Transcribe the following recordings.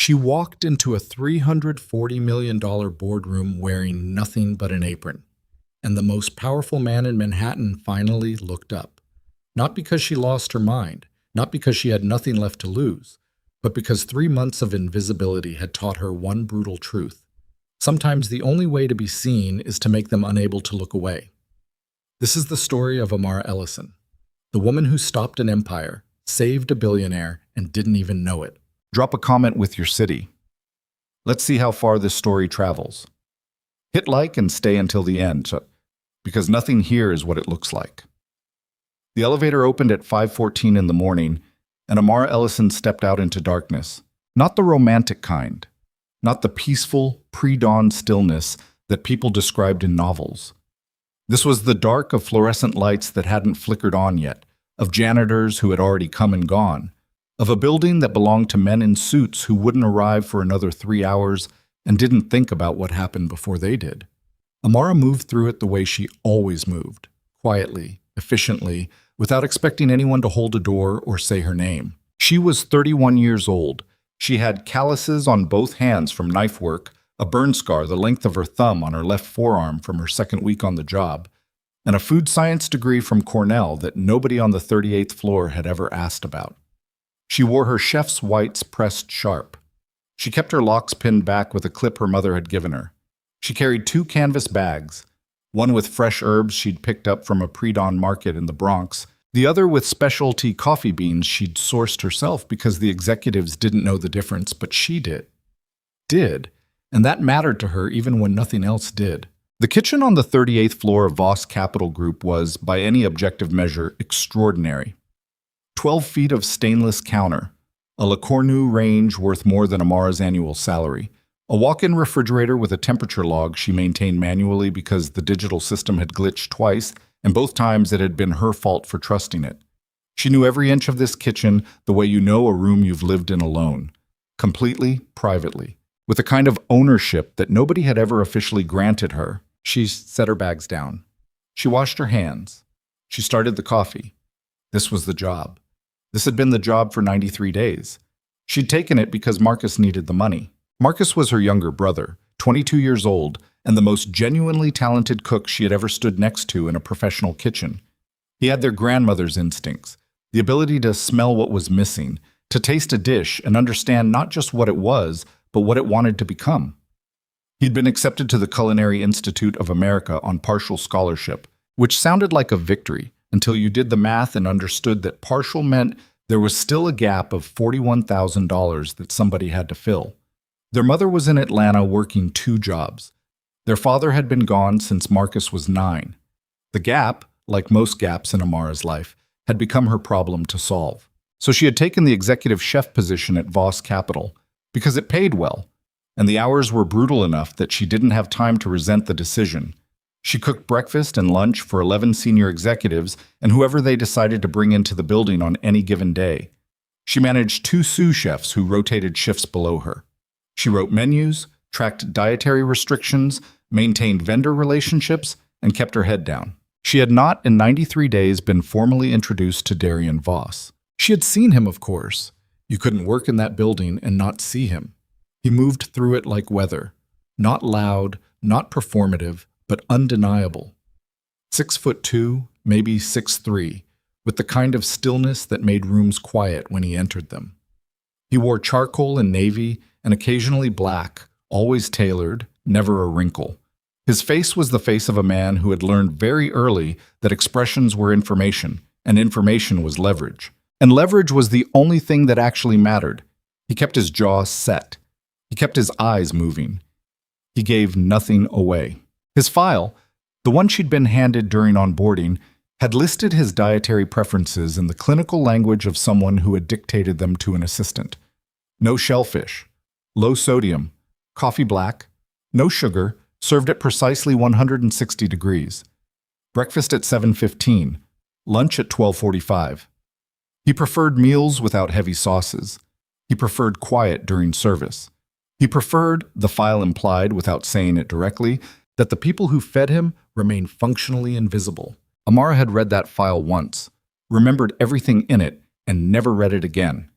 She walked into a $340 million boardroom wearing nothing but an apron, and the most powerful man in Manhattan finally looked up. Not because she lost her mind, not because she had nothing left to lose, but because 3 months of invisibility had taught her one brutal truth. Sometimes the only way to be seen is to make them unable to look away. This is the story of Amara Ellison, the woman who stopped an empire, saved a billionaire, and didn't even know it. Drop a comment with your city. Let's see how far this story travels. Hit like and stay until the end, because nothing here is what it looks like. The elevator opened at 5:14 in the morning, and Amara Ellison stepped out into darkness. Not the romantic kind. Not the peaceful, pre-dawn stillness that people described in novels. This was the dark of fluorescent lights that hadn't flickered on yet, of janitors who had already come and gone, of a building that belonged to men in suits who wouldn't arrive for another 3 hours and didn't think about what happened before they did. Amara moved through it the way she always moved, quietly, efficiently, without expecting anyone to hold a door or say her name. She was 31 years old. She had calluses on both hands from knife work, a burn scar the length of her thumb on her left forearm from her second week on the job, and a food science degree from Cornell that nobody on the 38th floor had ever asked about. She wore her chef's whites pressed sharp. She kept her locks pinned back with a clip her mother had given her. She carried 2 canvas bags, one with fresh herbs she'd picked up from a pre-dawn market in the Bronx, the other with specialty coffee beans she'd sourced herself because the executives didn't know the difference, but she did. And that mattered to her even when nothing else did. The kitchen on the 38th floor of Voss Capital Group was, by any objective measure, extraordinary. 12 feet of stainless counter, a Le Cornu range worth more than Amara's annual salary, a walk-in refrigerator with a temperature log she maintained manually because the digital system had glitched twice, and both times it had been her fault for trusting it. She knew every inch of this kitchen the way you know a room you've lived in alone, completely, privately, with a kind of ownership that nobody had ever officially granted her. She set her bags down. She washed her hands. She started the coffee. This was the job. This had been the job for 93 days. She'd taken it because Marcus needed the money. Marcus was her younger brother, 22 years old, and the most genuinely talented cook she had ever stood next to in a professional kitchen. He had their grandmother's instincts, the ability to smell what was missing, to taste a dish and understand not just what it was, but what it wanted to become. He'd been accepted to the Culinary Institute of America on partial scholarship, which sounded like a victory until you did the math and understood that partial meant there was still a gap of $41,000 that somebody had to fill. Their mother was in Atlanta working 2 jobs. Their father had been gone since Marcus was 9. The gap, like most gaps in Amara's life, had become her problem to solve. So she had taken the executive chef position at Voss Capital because it paid well, and the hours were brutal enough that she didn't have time to resent the decision. She cooked breakfast and lunch for 11 senior executives and whoever they decided to bring into the building on any given day. She managed 2 sous chefs who rotated shifts below her. She wrote menus, tracked dietary restrictions, maintained vendor relationships, and kept her head down. She had not, in 93 days, been formally introduced to Darian Voss. She had seen him, of course. You couldn't work in that building and not see him. He moved through it like weather, not loud, not performative, but undeniable. 6'2", maybe 6'3", with the kind of stillness that made rooms quiet when he entered them. He wore charcoal and navy and occasionally black, always tailored, never a wrinkle. His face was the face of a man who had learned very early that expressions were information, and information was leverage. And leverage was the only thing that actually mattered. He kept his jaw set. He kept his eyes moving. He gave nothing away. His file, the one she'd been handed during onboarding, had listed his dietary preferences in the clinical language of someone who had dictated them to an assistant. No shellfish, low sodium, coffee black, no sugar, served at precisely 160 degrees. Breakfast at 7:15, lunch at 12:45. He preferred meals without heavy sauces. He preferred quiet during service. He preferred, the file implied without saying it directly, that the people who fed him remain functionally invisible. Amara had read that file once, remembered everything in it, and never read it again.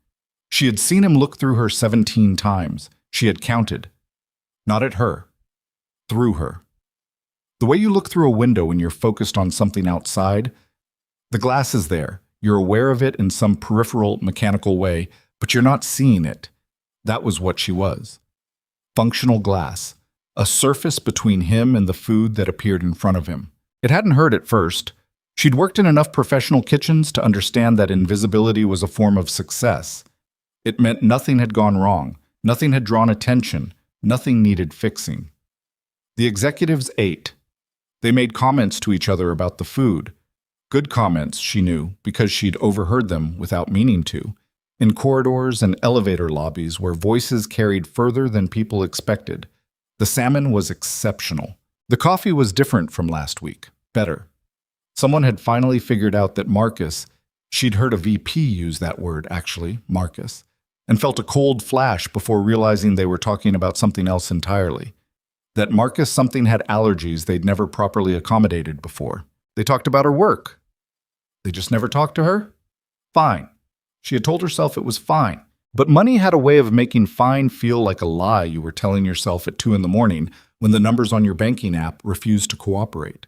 She had seen him look through her 17 times. She had counted. Not at her. Through her. The way you look through a window when you're focused on something outside, the glass is there. You're aware of it in some peripheral, mechanical way, but you're not seeing it. That was what she was. Functional glass. A surface between him and the food that appeared in front of him. It hadn't hurt at first. She'd worked in enough professional kitchens to understand that invisibility was a form of success. It meant nothing had gone wrong. Nothing had drawn attention. Nothing needed fixing. The executives ate. They made comments to each other about the food. Good comments, she knew, because she'd overheard them without meaning to, in corridors and elevator lobbies where voices carried further than people expected. The salmon was exceptional. The coffee was different from last week. Better. Someone had finally figured out that Marcus, she'd heard a VP use that word, actually, Marcus, and felt a cold flash before realizing they were talking about something else entirely. That Marcus something had allergies they'd never properly accommodated before. They talked about her work. They just never talked to her? Fine. She had told herself it was fine. But money had a way of making fine feel like a lie you were telling yourself at 2 in the morning when the numbers on your banking app refused to cooperate.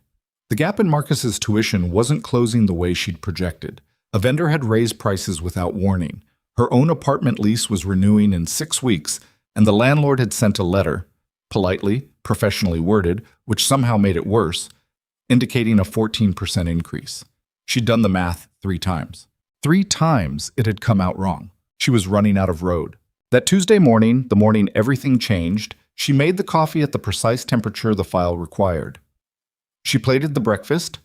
The gap in Marcus's tuition wasn't closing the way she'd projected. A vendor had raised prices without warning. Her own apartment lease was renewing in 6 weeks, and the landlord had sent a letter, politely, professionally worded, which somehow made it worse, indicating a 14% increase. She'd done the math 3 times. 3 times it had come out wrong. She was running out of road. That Tuesday morning, the morning everything changed, she made the coffee at the precise temperature the file required. She plated the breakfast,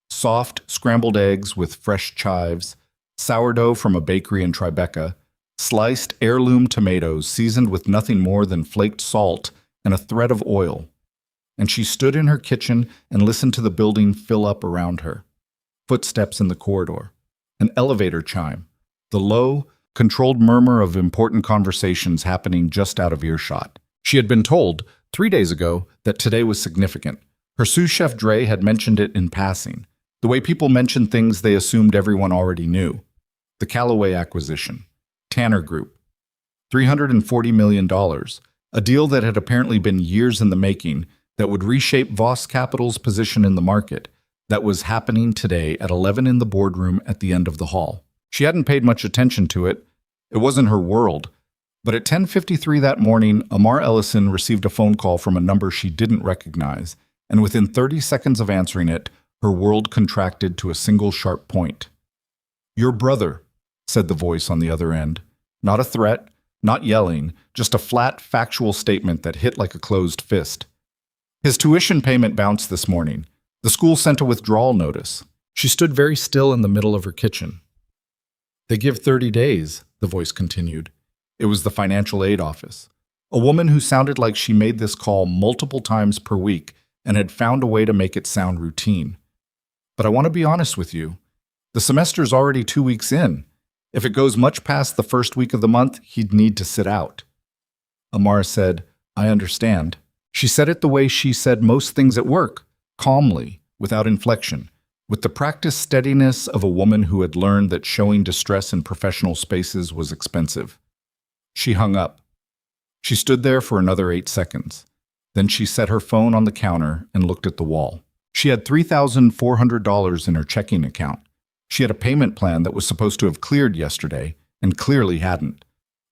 soft scrambled eggs with fresh chives, sourdough from a bakery in Tribeca, sliced heirloom tomatoes seasoned with nothing more than flaked salt and a thread of oil. And she stood in her kitchen and listened to the building fill up around her. Footsteps in the corridor. An elevator chime. The low, controlled murmur of important conversations happening just out of earshot. She had been told 3 days ago that today was significant. Her sous chef Dre had mentioned it in passing, the way people mentioned things they assumed everyone already knew. The Callaway acquisition. Tanner Group. $340 million, a deal that had apparently been years in the making, that would reshape Voss Capital's position in the market, that was happening today at 11 in the boardroom at the end of the hall. She hadn't paid much attention to it. It wasn't her world. But at 10:53 that morning, Amar Ellison received a phone call from a number she didn't recognize, and within 30 seconds of answering it, her world contracted to a single sharp point. "Your brother," said the voice on the other end. Not a threat, not yelling, just a flat, factual statement that hit like a closed fist. His tuition payment bounced this morning. The school sent a withdrawal notice. She stood very still in the middle of her kitchen. "They give 30 days, the voice continued. It was the financial aid office. A woman who sounded like she made this call multiple times per week and had found a way to make it sound routine. But I want to be honest with you. The semester's already 2 weeks in. If it goes much past the first week of the month, he'd need to sit out." Amara said, "I understand." She said it the way she said most things at work, calmly, without inflection, with the practiced steadiness of a woman who had learned that showing distress in professional spaces was expensive. She hung up. She stood there for another 8 seconds. Then she set her phone on the counter and looked at the wall. She had $3,400 in her checking account. She had a payment plan that was supposed to have cleared yesterday, and clearly hadn't.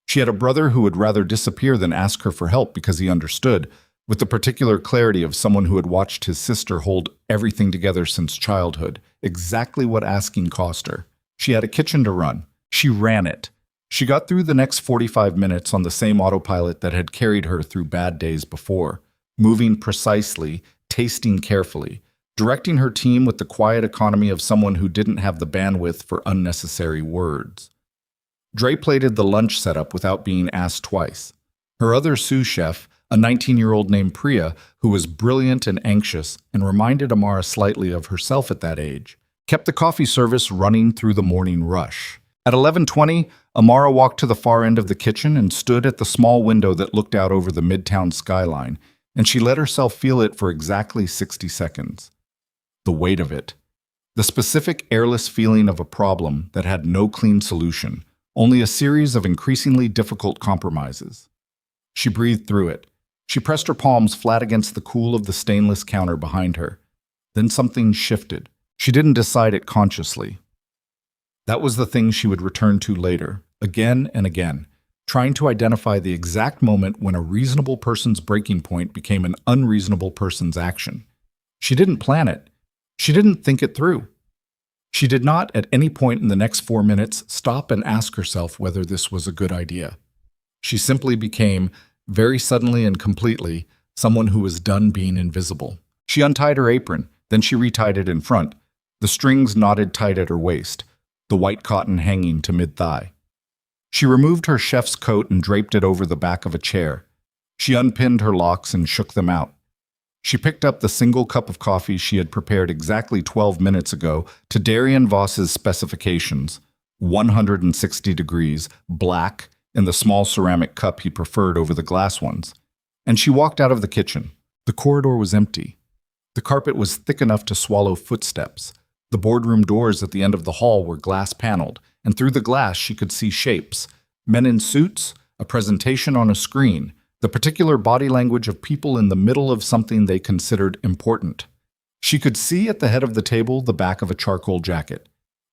She had a brother who would rather disappear than ask her for help because he understood, with the particular clarity of someone who had watched his sister hold everything together since childhood, exactly what asking cost her. She had a kitchen to run. She ran it. She got through the next 45 minutes on the same autopilot that had carried her through bad days before, moving precisely, tasting carefully, directing her team with the quiet economy of someone who didn't have the bandwidth for unnecessary words. Dre plated the lunch setup without being asked twice. Her other sous chef, a 19-year-old named Priya, who was brilliant and anxious and reminded Amara slightly of herself at that age, kept the coffee service running through the morning rush. At 11:20, Amara walked to the far end of the kitchen and stood at the small window that looked out over the midtown skyline, and she let herself feel it for exactly 60 seconds. The weight of it. The specific airless feeling of a problem that had no clean solution, only a series of increasingly difficult compromises. She breathed through it. She pressed her palms flat against the cool of the stainless counter behind her. Then something shifted. She didn't decide it consciously. That was the thing she would return to later, again and again, trying to identify the exact moment when a reasonable person's breaking point became an unreasonable person's action. She didn't plan it. She didn't think it through. She did not, at any point in the next 4 minutes, stop and ask herself whether this was a good idea. She simply became, very suddenly and completely, someone who was done being invisible. She untied her apron, then she retied it in front. The strings knotted tight at her waist, the white cotton hanging to mid-thigh. She removed her chef's coat and draped it over the back of a chair. She unpinned her locks and shook them out. She picked up the single cup of coffee she had prepared exactly 12 minutes ago to Darian Voss's specifications, 160 degrees, black, in the small ceramic cup he preferred over the glass ones. And she walked out of the kitchen. The corridor was empty. The carpet was thick enough to swallow footsteps. The boardroom doors at the end of the hall were glass-paneled, and through the glass she could see shapes. Men in suits, a presentation on a screen, the particular body language of people in the middle of something they considered important. She could see at the head of the table the back of a charcoal jacket.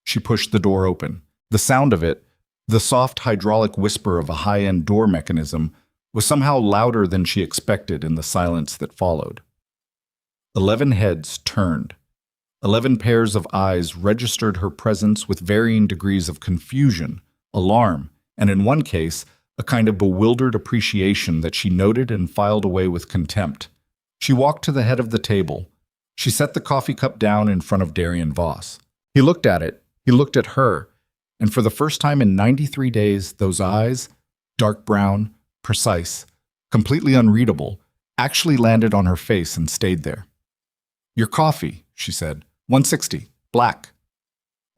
She pushed the door open. The sound of it, the soft hydraulic whisper of a high-end door mechanism, was somehow louder than she expected in the silence that followed. 11 heads turned. 11 pairs of eyes registered her presence with varying degrees of confusion, alarm, and in one case, a kind of bewildered appreciation that she noted and filed away with contempt. She walked to the head of the table. She set the coffee cup down in front of Darian Voss. He looked at it. He looked at her. And for the first time in 93 days, those eyes, dark brown, precise, completely unreadable, actually landed on her face and stayed there. "Your coffee," she said. 160, black.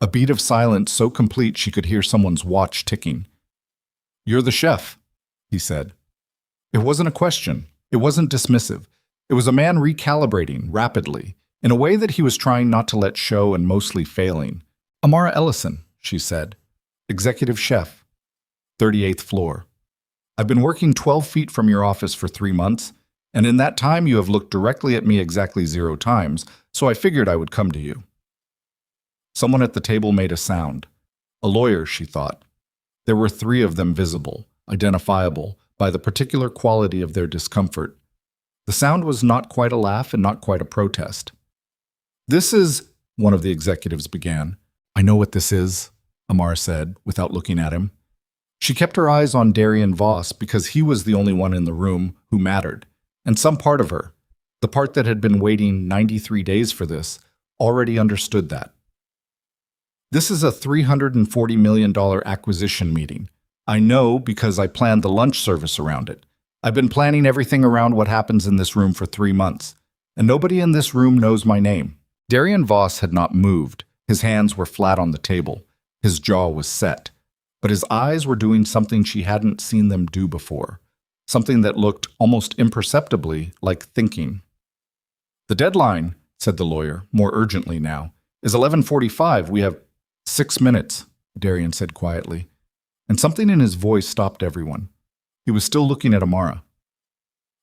A beat of silence so complete she could hear someone's watch ticking. "You're the chef," he said. It wasn't a question. It wasn't dismissive. It was a man recalibrating rapidly, in a way that he was trying not to let show and mostly failing. "Amara Ellison," she said. "Executive chef. 38th floor. I've been working 12 feet from your office for 3 months, and in that time you have looked directly at me exactly 0 times, so I figured I would come to you." Someone at the table made a sound. A lawyer, she thought. There were 3 of them visible, identifiable, by the particular quality of their discomfort. The sound was not quite a laugh and not quite a protest. "This is," one of the executives began. "I know what this is," Amara said, without looking at him. She kept her eyes on Darian Voss because he was the only one in the room who mattered, and some part of her, the part that had been waiting 93 days for this, already understood that. "This is a $340 million acquisition meeting. I know because I planned the lunch service around it. I've been planning everything around what happens in this room for 3 months, and nobody in this room knows my name." Darian Voss had not moved. His hands were flat on the table. His jaw was set. But his eyes were doing something she hadn't seen them do before, something that looked almost imperceptibly like thinking. "The deadline," said the lawyer, more urgently now, "is 11:45. We have 6 minutes, Darian said quietly. And something in his voice stopped everyone. He was still looking at Amara.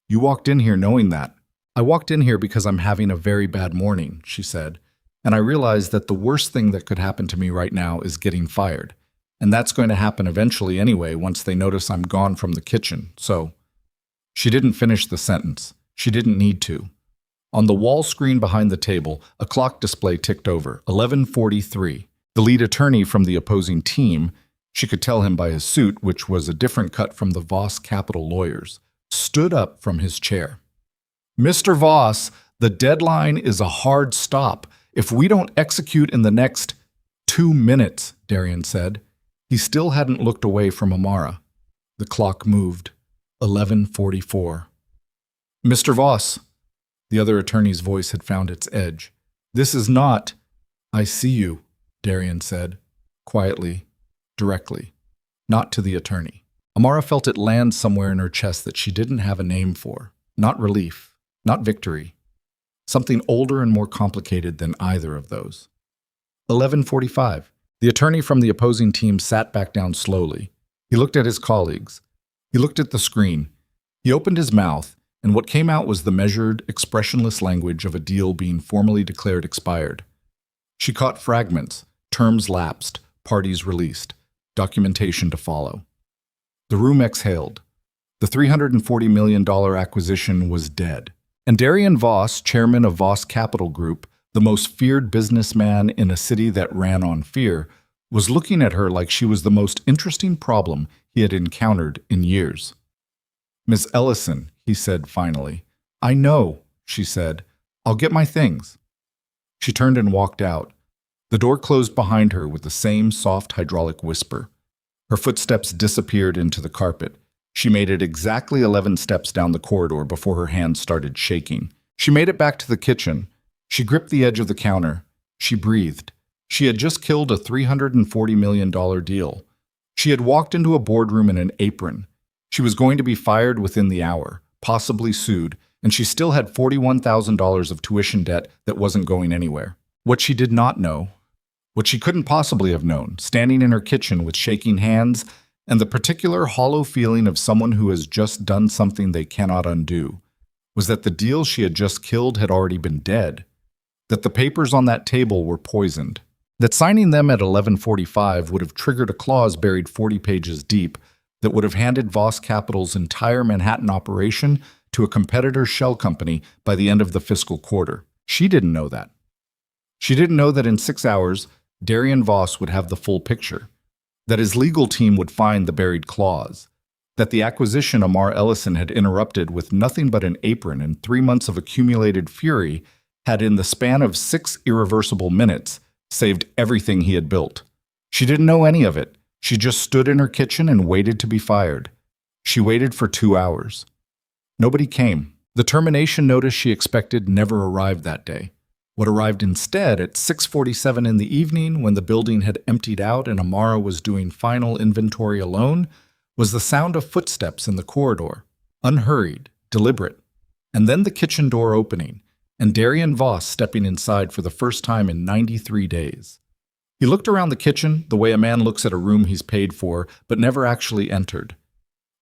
"You walked in here knowing that." "I walked in here because I'm having a very bad morning," she said. "And I realized that the worst thing that could happen to me right now is getting fired. And that's going to happen eventually anyway once they notice I'm gone from the kitchen, so..." She didn't finish the sentence. She didn't need to. On the wall screen behind the table, a clock display ticked over, 11:43. The lead attorney from the opposing team, she could tell him by his suit, which was a different cut from the Voss Capital lawyers, stood up from his chair. "Mr. Voss, the deadline is a hard stop. If we don't execute in the next 2 minutes, Darian said. He still hadn't looked away from Amara. The clock moved. 11:44. "Mr. Voss," the other attorney's voice had found its edge. "This is not..." "I see you," Darian said, quietly, directly, not to the attorney. Amara felt it land somewhere in her chest that she didn't have a name for. Not relief, not victory. Something older and more complicated than either of those. 11:45. The attorney from the opposing team sat back down slowly. He looked at his colleagues. He looked at the screen. He opened his mouth, and what came out was the measured, expressionless language of a deal being formally declared expired. She caught fragments, terms lapsed, parties released, documentation to follow. The room exhaled. The $340 million acquisition was dead. And Darian Voss, chairman of Voss Capital Group, the most feared businessman in a city that ran on fear, was looking at her like she was the most interesting problem he had encountered in years. "Miss Ellison," he said finally. "I know," she said. "I'll get my things." She turned and walked out. The door closed behind her with the same soft hydraulic whisper. Her footsteps disappeared into the carpet. She made it exactly 11 steps down the corridor before her hands started shaking. She made it back to the kitchen. She gripped the edge of the counter. She breathed. She had just killed a $340 million deal. She had walked into a boardroom in an apron. She was going to be fired within the hour, possibly sued, and she still had $41,000 of tuition debt that wasn't going anywhere. What she did not know, what she couldn't possibly have known, standing in her kitchen with shaking hands and the particular hollow feeling of someone who has just done something they cannot undo, was that the deal she had just killed had already been dead, that the papers on that table were poisoned, that signing them at 11:45 would have triggered a clause buried 40 pages deep that would have handed Voss Capital's entire Manhattan operation to a competitor's shell company by the end of the fiscal quarter. She didn't know that. She didn't know that in 6 hours, Darian Voss would have the full picture, that his legal team would find the buried clause, that the acquisition Amar Ellison had interrupted with nothing but an apron and 3 months of accumulated fury had, in the span of 6 irreversible minutes, saved everything he had built. She didn't know any of it. She just stood in her kitchen and waited to be fired. She waited for 2 hours. Nobody came. The termination notice she expected never arrived that day. What arrived instead at 6:47 in the evening, when the building had emptied out and Amara was doing final inventory alone, was the sound of footsteps in the corridor, unhurried, deliberate, and then the kitchen door opening, and Darian Voss stepping inside for the first time in 93 days. He looked around the kitchen the way a man looks at a room he's paid for but never actually entered.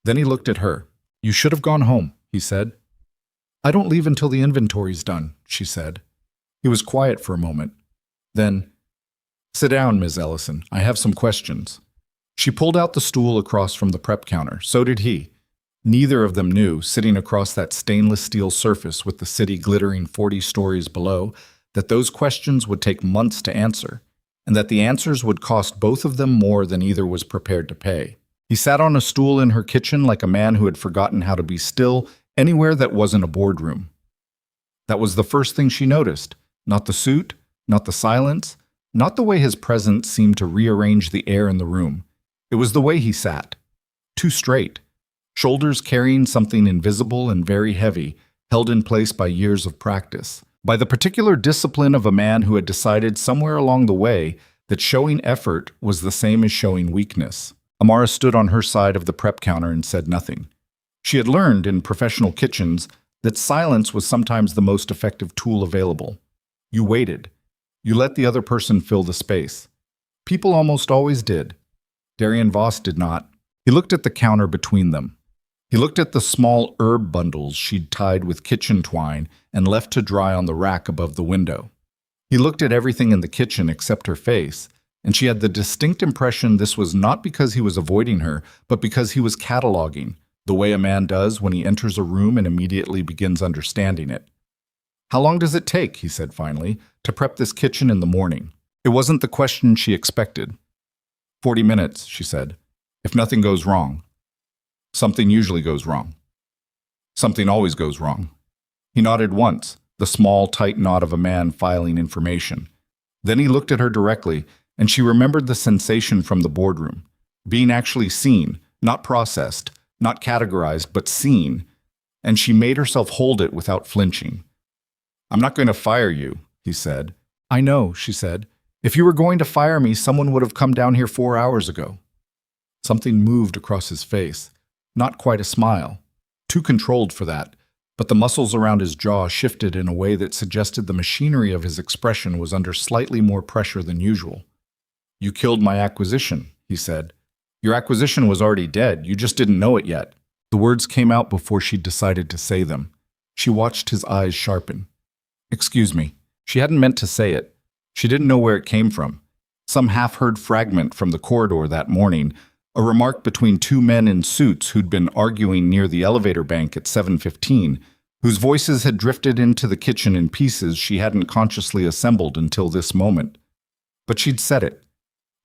Then he looked at her. "You should have gone home," he said. "I don't leave until the inventory's done," she said. He was quiet for a moment. Then, "Sit down, Ms. Ellison. I have some questions." She pulled out the stool across from the prep counter. So did he. Neither of them knew, sitting across that stainless steel surface with the city glittering 40 stories below, that those questions would take months to answer, and that the answers would cost both of them more than either was prepared to pay. He sat on a stool in her kitchen like a man who had forgotten how to be still anywhere that wasn't a boardroom. That was the first thing she noticed. Not the suit, not the silence, not the way his presence seemed to rearrange the air in the room. It was the way he sat. Too straight. Shoulders carrying something invisible and very heavy, held in place by years of practice. By the particular discipline of a man who had decided somewhere along the way that showing effort was the same as showing weakness. Amara stood on her side of the prep counter and said nothing. She had learned in professional kitchens that silence was sometimes the most effective tool available. You waited. You let the other person fill the space. People almost always did. Darian Voss did not. He looked at the counter between them. He looked at the small herb bundles she'd tied with kitchen twine and left to dry on the rack above the window. He looked at everything in the kitchen except her face, and she had the distinct impression this was not because he was avoiding her, but because he was cataloging, the way a man does when he enters a room and immediately begins understanding it. "How long does it take," he said finally, "to prep this kitchen in the morning?" It wasn't the question she expected. 40 minutes, she said. "If nothing goes wrong." Something usually goes wrong. Something always goes wrong. He nodded once, the small, tight nod of a man filing information. Then he looked at her directly, and she remembered the sensation from the boardroom. Being actually seen, not processed, not categorized, but seen. And she made herself hold it without flinching. "I'm not going to fire you," he said. "I know," she said. "If you were going to fire me, someone would have come down here 4 hours ago." Something moved across his face. Not quite a smile. Too controlled for that, but the muscles around his jaw shifted in a way that suggested the machinery of his expression was under slightly more pressure than usual. You killed my acquisition, he said. Your acquisition was already dead. You just didn't know it yet. The words came out before she decided to say them. She watched his eyes sharpen. Excuse me. She hadn't meant to say it. She didn't know where it came from. Some half-heard fragment from the corridor that morning, a remark between two men in suits who'd been arguing near the elevator bank at 7:15, whose voices had drifted into the kitchen in pieces she hadn't consciously assembled until this moment. But she'd said it,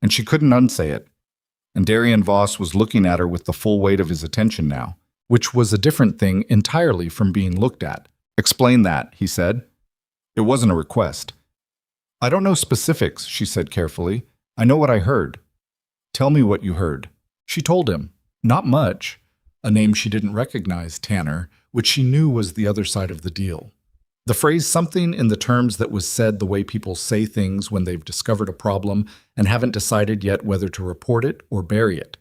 and she couldn't unsay it. And Darian Voss was looking at her with the full weight of his attention now, which was a different thing entirely from being looked at. Explain that, he said. It wasn't a request. I don't know specifics, she said carefully. I know what I heard. Tell me what you heard. She told him. Not much. A name she didn't recognize, Tanner, which she knew was the other side of the deal. The phrase something in the terms that was said the way people say things when they've discovered a problem and haven't decided yet whether to report it or bury it.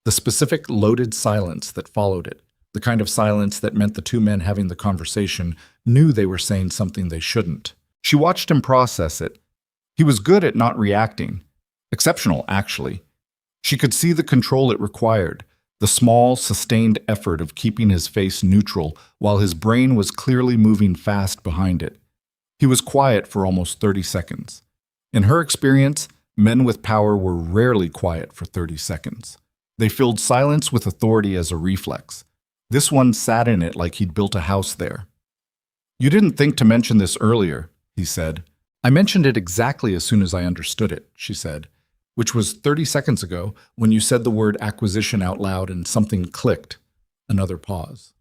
The specific loaded silence that followed it, the kind of silence that meant the two men having the conversation knew they were saying something they shouldn't. She watched him process it. He was good at not reacting. Exceptional, actually. She could see the control it required, the small, sustained effort of keeping his face neutral while his brain was clearly moving fast behind it. He was quiet for almost 30 seconds. In her experience, men with power were rarely quiet for 30 seconds. They filled silence with authority as a reflex. This one sat in it like he'd built a house there. You didn't think to mention this earlier, he said. I mentioned it exactly as soon as I understood it, she said, which was 30 seconds ago when you said the word acquisition out loud and something clicked. Another pause.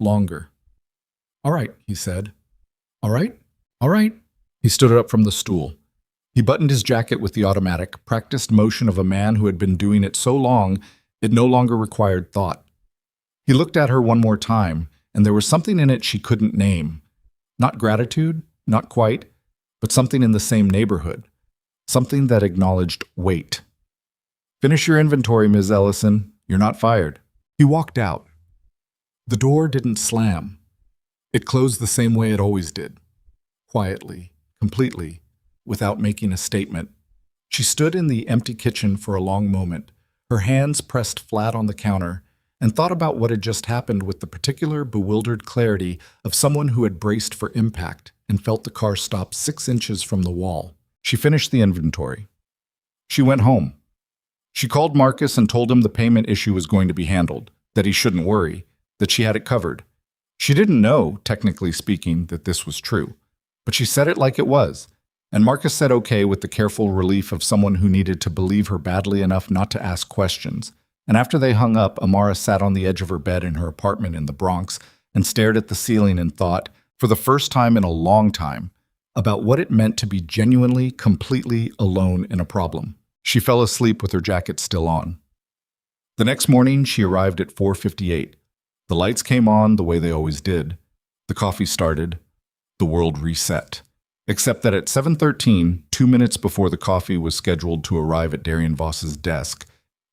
Longer. All right, he said. All right, all right. He stood up from the stool. He buttoned his jacket with the automatic, practiced motion of a man who had been doing it so long it no longer required thought. He looked at her one more time, and there was something in it she couldn't name. Not gratitude, not quite, but something in the same neighborhood. Something that acknowledged weight. Finish your inventory, Ms. Ellison. You're not fired. He walked out. The door didn't slam. It closed the same way it always did. Quietly, completely, without making a statement. She stood in the empty kitchen for a long moment, her hands pressed flat on the counter, and thought about what had just happened with the particular bewildered clarity of someone who had braced for impact and felt the car stop 6 inches from the wall. She finished the inventory. She went home. She called Marcus and told him the payment issue was going to be handled, that he shouldn't worry, that she had it covered. She didn't know, technically speaking, that this was true, but she said it like it was, and Marcus said okay with the careful relief of someone who needed to believe her badly enough not to ask questions. And after they hung up, Amara sat on the edge of her bed in her apartment in the Bronx and stared at the ceiling and thought, for the first time in a long time, about what it meant to be genuinely, completely alone in a problem. She fell asleep with her jacket still on. The next morning, she arrived at 4:58. The lights came on the way they always did. The coffee started. The world reset. Except that at 7:13, 2 minutes before the coffee was scheduled to arrive at Darian Voss's desk,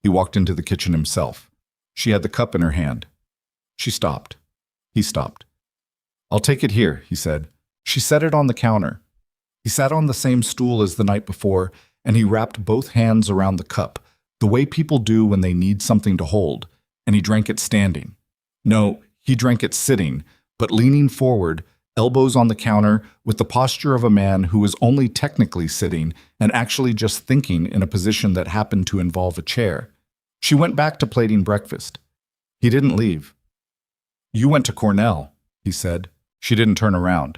he walked into the kitchen himself. She had the cup in her hand. She stopped. He stopped. I'll take it here, he said. She set it on the counter. He sat on the same stool as the night before, and he wrapped both hands around the cup, the way people do when they need something to hold, and he drank it standing. No, he drank it sitting, but leaning forward, elbows on the counter, with the posture of a man who was only technically sitting and actually just thinking in a position that happened to involve a chair. She went back to plating breakfast. He didn't leave. You went to Cornell, he said. She didn't turn around.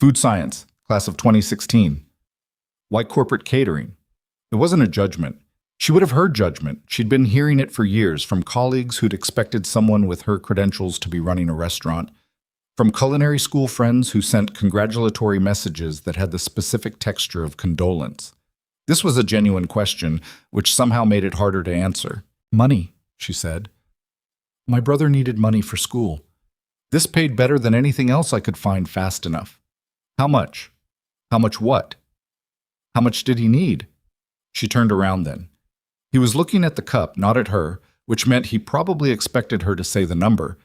Food science, class of 2016. Why corporate catering? It wasn't a judgment. She would have heard judgment. She'd been hearing it for years from colleagues who'd expected someone with her credentials to be running a restaurant, from culinary school friends who sent congratulatory messages that had the specific texture of condolence. This was a genuine question, which somehow made it harder to answer. Money, she said. My brother needed money for school. This paid better than anything else I could find fast enough. How much? How much what? How much did he need? She turned around then. He was looking at the cup, not at her, which meant he probably expected her to say the number,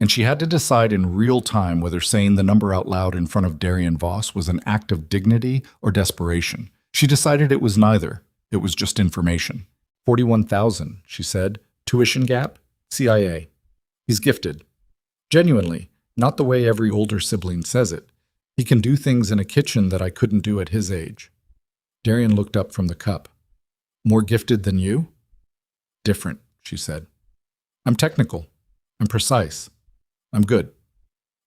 and she had to decide in real time whether saying the number out loud in front of Darian Voss was an act of dignity or desperation. She decided it was neither. It was just information. 41,000, she said. Tuition gap? CIA. He's gifted. Genuinely, not the way every older sibling says it. He can do things in a kitchen that I couldn't do at his age. Darian looked up from the cup. More gifted than you? Different, she said. I'm technical. I'm precise. I'm good.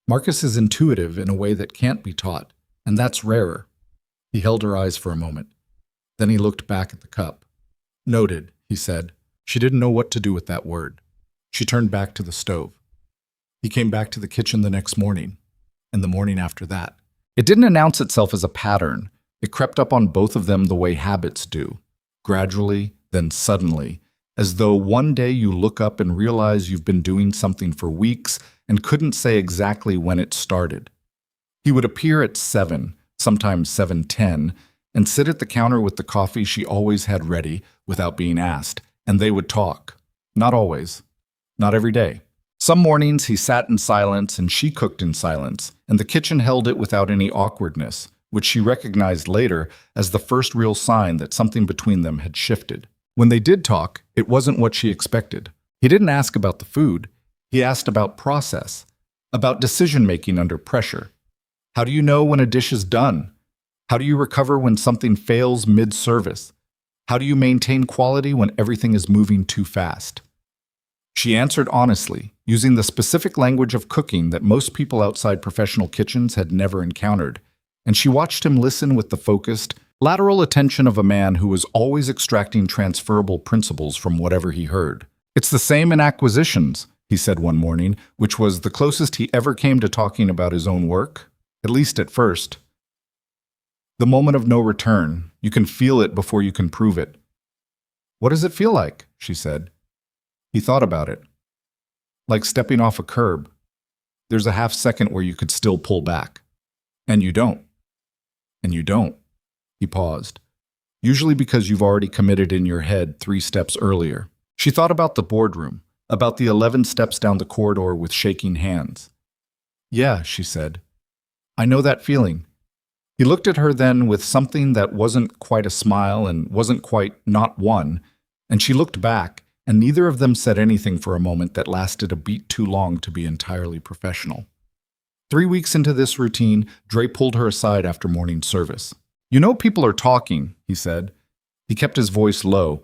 Marcus is intuitive in a way that can't be taught, and that's rarer. He held her eyes for a moment. Then he looked back at the cup. Noted, he said. She didn't know what to do with that word. She turned back to the stove. He came back to the kitchen the next morning, and the morning after that. It didn't announce itself as a pattern. It crept up on both of them the way habits do, gradually, then suddenly, as though one day you look up and realize you've been doing something for weeks and couldn't say exactly when it started. He would appear at 7, sometimes 7:10, and sit at the counter with the coffee she always had ready without being asked, and they would talk. Not always. Not every day. Some mornings he sat in silence and she cooked in silence, and the kitchen held it without any awkwardness, which she recognized later as the first real sign that something between them had shifted. When they did talk, it wasn't what she expected. He didn't ask about the food. He asked about process, about decision-making under pressure. How do you know when a dish is done? How do you recover when something fails mid-service? How do you maintain quality when everything is moving too fast? She answered honestly, using the specific language of cooking that most people outside professional kitchens had never encountered, and she watched him listen with the focused, lateral attention of a man who was always extracting transferable principles from whatever he heard. It's the same in acquisitions, he said one morning, which was the closest he ever came to talking about his own work, at least at first. The moment of no return. You can feel it before you can prove it. What does it feel like? She said. He thought about it. Like stepping off a curb. There's a half second where you could still pull back. And you don't. And you don't. He paused. Usually because you've already committed in your head 3 steps earlier. She thought about the boardroom, about the 11 steps down the corridor with shaking hands. Yeah, she said. I know that feeling. He looked at her then with something that wasn't quite a smile and wasn't quite not one, and she looked back, and neither of them said anything for a moment that lasted a beat too long to be entirely professional. 3 weeks into this routine, Dre pulled her aside after morning service. You know people are talking, he said. He kept his voice low,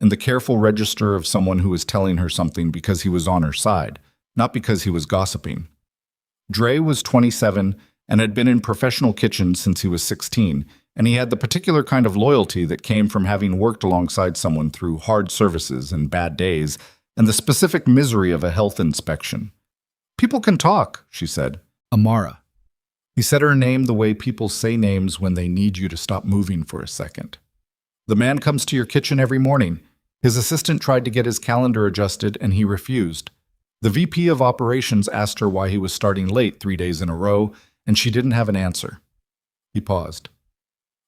in the careful register of someone who was telling her something because he was on her side, not because he was gossiping. Dre was 27 and had been in professional kitchens since he was 16, and he had the particular kind of loyalty that came from having worked alongside someone through hard services and bad days, and the specific misery of a health inspection. People can talk, she said. Amara. He said her name the way people say names when they need you to stop moving for a second. The man comes to your kitchen every morning. His assistant tried to get his calendar adjusted, and he refused. The VP of operations asked her why he was starting late 3 days in a row, and she didn't have an answer. He paused.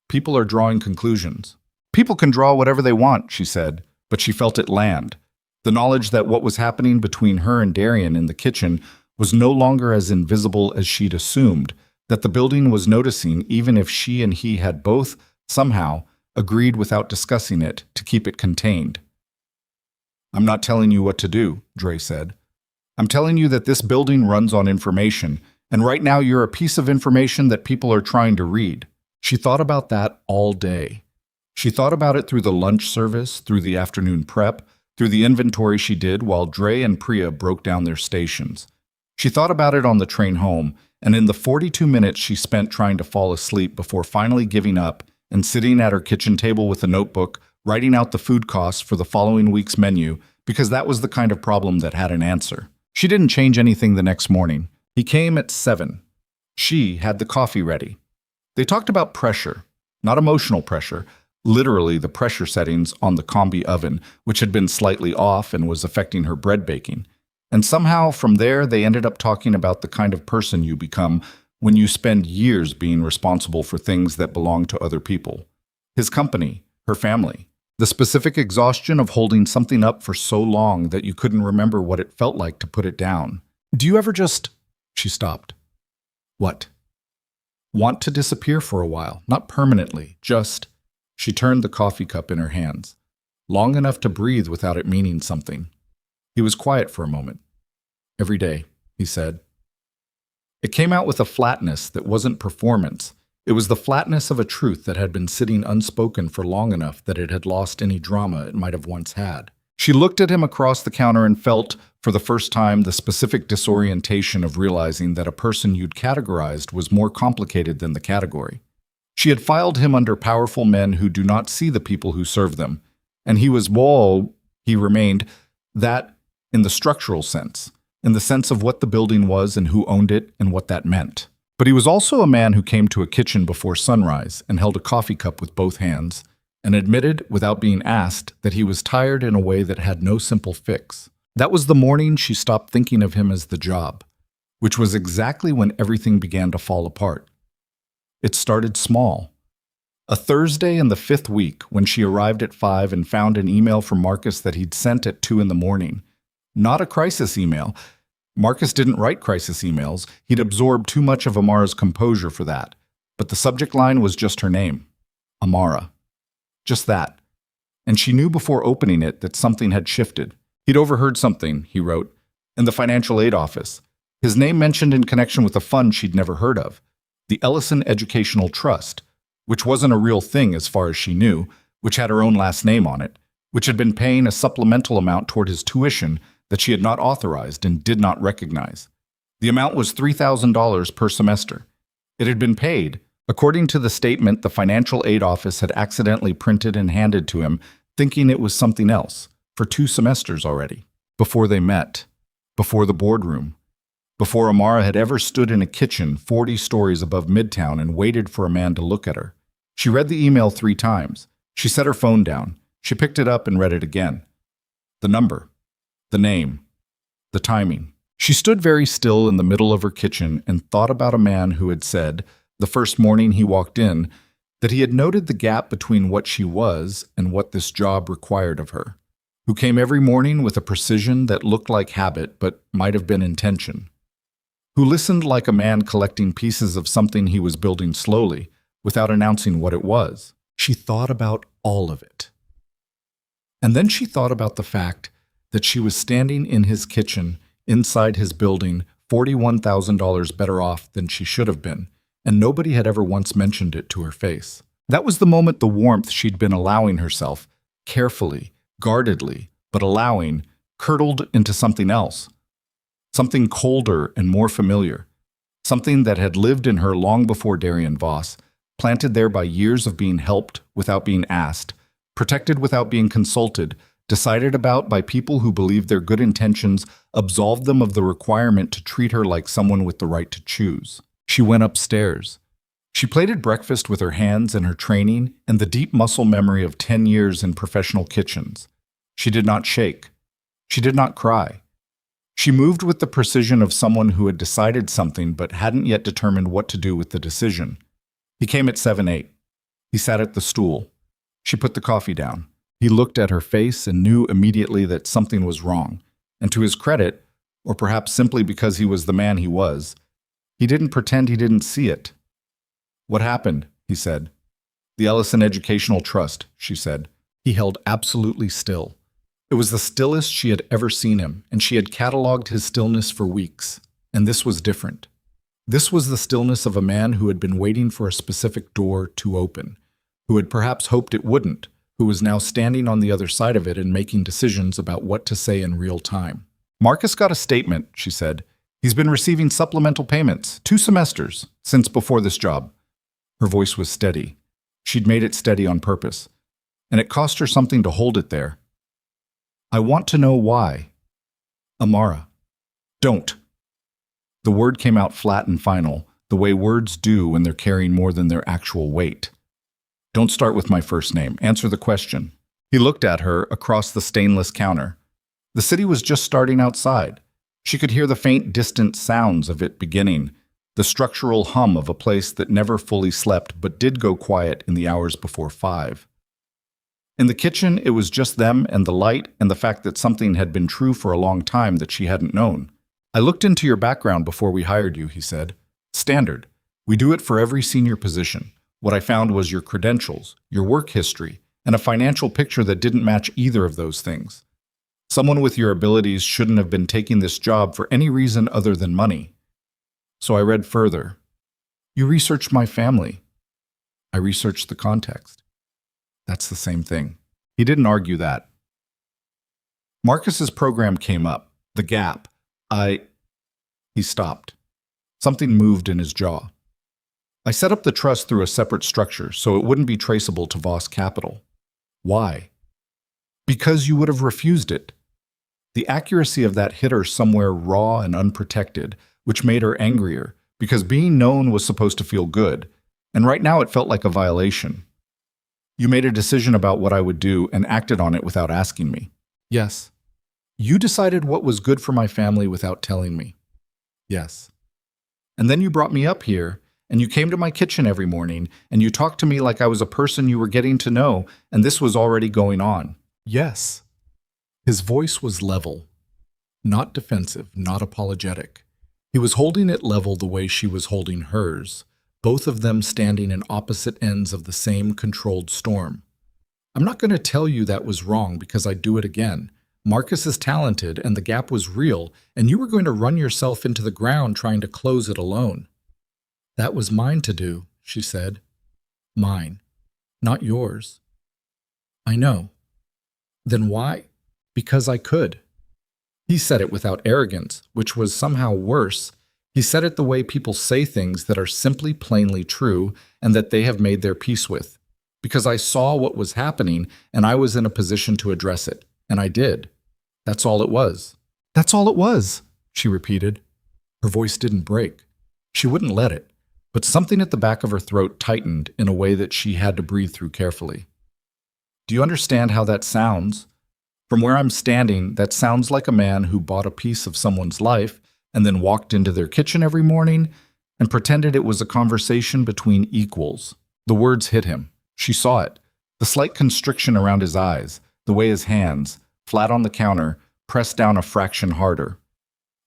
People are drawing conclusions. People can draw whatever they want, she said, but she felt it land. The knowledge that what was happening between her and Darian in the kitchen was no longer as invisible as she'd assumed, that the building was noticing even if she and he had both, somehow, agreed without discussing it to keep it contained. I'm not telling you what to do, Dre said. I'm telling you that this building runs on information, and right now you're a piece of information that people are trying to read. She thought about that all day. She thought about it through the lunch service, through the afternoon prep, through the inventory she did while Dre and Priya broke down their stations. She thought about it on the train home, and in the 42 minutes she spent trying to fall asleep before finally giving up and sitting at her kitchen table with a notebook, writing out the food costs for the following week's menu, because that was the kind of problem that had an answer. She didn't change anything the next morning. He came at 7. She had the coffee ready. They talked about pressure, not emotional pressure, literally the pressure settings on the combi oven, which had been slightly off and was affecting her bread baking. And somehow from there they ended up talking about the kind of person you become when you spend years being responsible for things that belong to other people. His company, her family. The specific exhaustion of holding something up for so long that you couldn't remember what it felt like to put it down. Do you ever just... She stopped. What? Want to disappear for a while, not permanently, just She turned the coffee cup in her hands, long enough to breathe without it meaning something. He was quiet for a moment. "Every day," he said. It came out with a flatness that wasn't performance. It was the flatness of a truth that had been sitting unspoken for long enough that it had lost any drama it might have once had. She looked at him across the counter and felt, for the first time, the specific disorientation of realizing that a person you'd categorized was more complicated than the category. She had filed him under powerful men who do not see the people who serve them, and he was he remained, that in the structural sense, in the sense of what the building was and who owned it and what that meant. But he was also a man who came to a kitchen before sunrise and held a coffee cup with both hands, and admitted, without being asked, that he was tired in a way that had no simple fix. That was the morning she stopped thinking of him as the job, which was exactly when everything began to fall apart. It started small. A Thursday in the 5th week, when she arrived at 5 and found an email from Marcus that he'd sent at 2 in the morning. Not a crisis email. Marcus didn't write crisis emails. He'd absorbed too much of Amara's composure for that. But the subject line was just her name, Amara. Just that. And she knew before opening it that something had shifted. He'd overheard something, he wrote, in the financial aid office. His name mentioned in connection with a fund she'd never heard of, the Ellison Educational Trust, which wasn't a real thing as far as she knew, which had her own last name on it, which had been paying a supplemental amount toward his tuition that she had not authorized and did not recognize. The amount was $3,000 per semester. It had been paid, according to the statement the financial aid office had accidentally printed and handed to him, thinking it was something else, for 2 semesters already, before they met, before the boardroom, before Amara had ever stood in a kitchen 40 stories above Midtown and waited for a man to look at her. She read the email 3 times. She set her phone down. She picked it up and read it again. The number, the name, the timing. She stood very still in the middle of her kitchen and thought about a man who had said, the first morning he walked in, that he had noted the gap between what she was and what this job required of her, who came every morning with a precision that looked like habit but might have been intention, who listened like a man collecting pieces of something he was building slowly, without announcing what it was. She thought about all of it. And then she thought about the fact that she was standing in his kitchen, inside his building, $41,000 better off than she should have been, and nobody had ever once mentioned it to her face. That was the moment the warmth she'd been allowing herself, carefully, guardedly, but allowing, curdled into something else. Something colder and more familiar. Something that had lived in her long before Darian Voss, planted there by years of being helped without being asked, protected without being consulted, decided about by people who believed their good intentions absolved them of the requirement to treat her like someone with the right to choose. She went upstairs. She plated breakfast with her hands and her training and the deep muscle memory of 10 years in professional kitchens. She did not shake. She did not cry. She moved with the precision of someone who had decided something but hadn't yet determined what to do with the decision. He came at 7:08. He sat at the stool. She put the coffee down. He looked at her face and knew immediately that something was wrong. And to his credit, or perhaps simply because he was the man he was, he didn't pretend he didn't see it. "What happened?" he said. "The Ellison Educational Trust," she said. He held absolutely still. It was the stillest she had ever seen him, and she had cataloged his stillness for weeks. And this was different. This was the stillness of a man who had been waiting for a specific door to open, who had perhaps hoped it wouldn't, who was now standing on the other side of it and making decisions about what to say in real time. "Marcus got a statement," she said. "He's been receiving supplemental payments, 2 semesters, since before this job." Her voice was steady. She'd made it steady on purpose. And it cost her something to hold it there. "I want to know why." "Amara, don't." The word came out flat and final, the way words do when they're carrying more than their actual weight. "Don't start with my first name. Answer the question." He looked at her across the stainless counter. The city was just starting outside. She could hear the faint, distant sounds of it beginning, the structural hum of a place that never fully slept but did go quiet in the hours before 5. In the kitchen, it was just them and the light and the fact that something had been true for a long time that she hadn't known. "I looked into your background before we hired you," he said. "Standard. We do it for every senior position. What I found was your credentials, your work history, and a financial picture that didn't match either of those things. Someone with your abilities shouldn't have been taking this job for any reason other than money. So I read further. You researched my family. I researched the context. That's the same thing. He didn't argue that. Marcus's program came up. The gap. He stopped. Something moved in his jaw. I set up the trust through a separate structure so it wouldn't be traceable to Voss Capital. Why? Because you would have refused it. The accuracy of that hit her somewhere raw and unprotected, which made her angrier, because being known was supposed to feel good, and right now it felt like a violation. You made a decision about what I would do and acted on it without asking me. Yes. You decided what was good for my family without telling me. Yes. And then you brought me up here, and you came to my kitchen every morning, and you talked to me like I was a person you were getting to know, and this was already going on. Yes. His voice was level, not defensive, not apologetic. He was holding it level the way she was holding hers, both of them standing in opposite ends of the same controlled storm. I'm not going to tell you that was wrong because I'd do it again. Marcus is talented and the gap was real, and you were going to run yourself into the ground trying to close it alone. That was mine to do, she said. Mine, not yours. I know. Then why? Because I could. He said it without arrogance, which was somehow worse. He said it the way people say things that are simply plainly true and that they have made their peace with. Because I saw what was happening and I was in a position to address it. And I did. That's all it was. That's all it was, she repeated. Her voice didn't break. She wouldn't let it, but something at the back of her throat tightened in a way that she had to breathe through carefully. Do you understand how that sounds? From where I'm standing, that sounds like a man who bought a piece of someone's life and then walked into their kitchen every morning and pretended it was a conversation between equals. The words hit him. She saw it. The slight constriction around his eyes, the way his hands, flat on the counter, pressed down a fraction harder.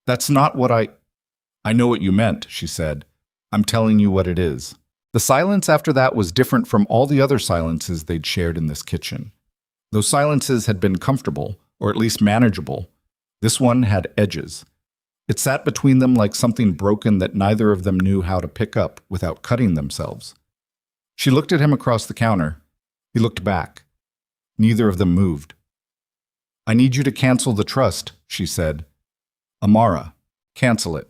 That's not what I know what you meant, she said. I'm telling you what it is. The silence after that was different from all the other silences they'd shared in this kitchen. Those silences had been comfortable, or at least manageable. This one had edges. It sat between them like something broken that neither of them knew how to pick up without cutting themselves. She looked at him across the counter. He looked back. Neither of them moved. I need you to cancel the trust, she said. Amara, cancel it.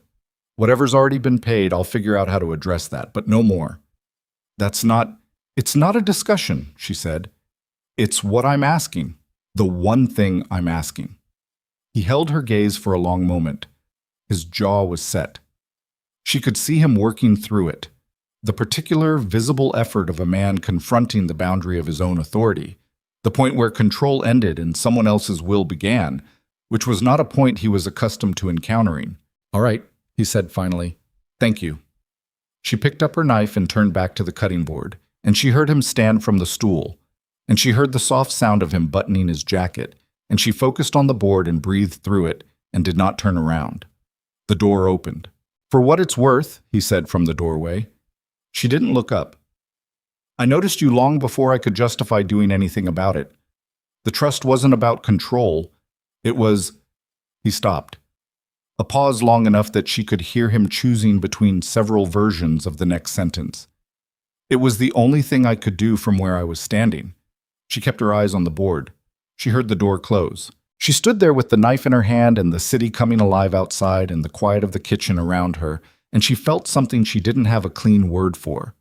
Whatever's already been paid, I'll figure out how to address that, but no more. It's not a discussion, she said. It's what I'm asking. The one thing I'm asking. He held her gaze for a long moment. His jaw was set. She could see him working through it. The particular, visible effort of a man confronting the boundary of his own authority. The point where control ended and someone else's will began, which was not a point he was accustomed to encountering. All right, he said finally. Thank you. She picked up her knife and turned back to the cutting board, and she heard him stand from the stool, and she heard the soft sound of him buttoning his jacket, and she focused on the board and breathed through it and did not turn around. The door opened. For what it's worth, he said from the doorway. She didn't look up. I noticed you long before I could justify doing anything about it. The trust wasn't about control. It was... He stopped. A pause long enough that she could hear him choosing between several versions of the next sentence. It was the only thing I could do from where I was standing. She kept her eyes on the board. She heard the door close. She stood there with the knife in her hand and the city coming alive outside and the quiet of the kitchen around her, and she felt something she didn't have a clean word for.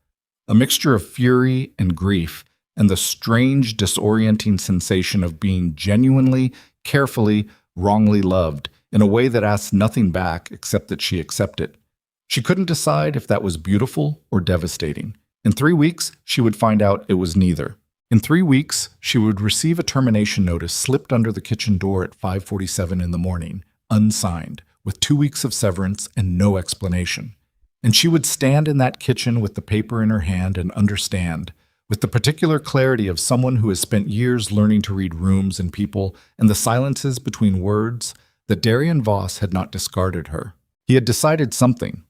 A mixture of fury and grief, and the strange, disorienting sensation of being genuinely, carefully, wrongly loved in a way that asked nothing back except that she accept it. She couldn't decide if that was beautiful or devastating. In 3 weeks, she would find out it was neither. In 3 weeks, she would receive a termination notice slipped under the kitchen door at 5:47 in the morning, unsigned, with 2 weeks of severance and no explanation. And she would stand in that kitchen with the paper in her hand and understand, with the particular clarity of someone who has spent years learning to read rooms and people and the silences between words, that Darian Voss had not discarded her. He had decided something,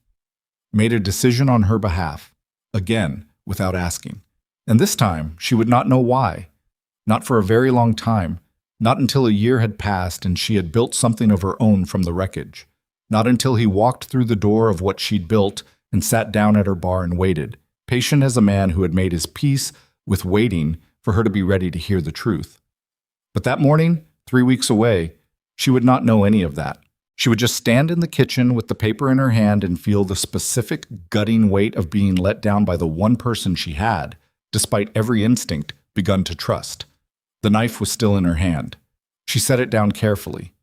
made a decision on her behalf, again, without asking. And this time, she would not know why. Not for a very long time. Not until a year had passed and she had built something of her own from the wreckage. Not until he walked through the door of what she'd built and sat down at her bar and waited, patient as a man who had made his peace with waiting for her to be ready to hear the truth. But that morning, 3 weeks away, she would not know any of that. She would just stand in the kitchen with the paper in her hand and feel the specific gutting weight of being let down by the one person she had, despite every instinct, begun to trust. The knife was still in her hand. She set it down carefully.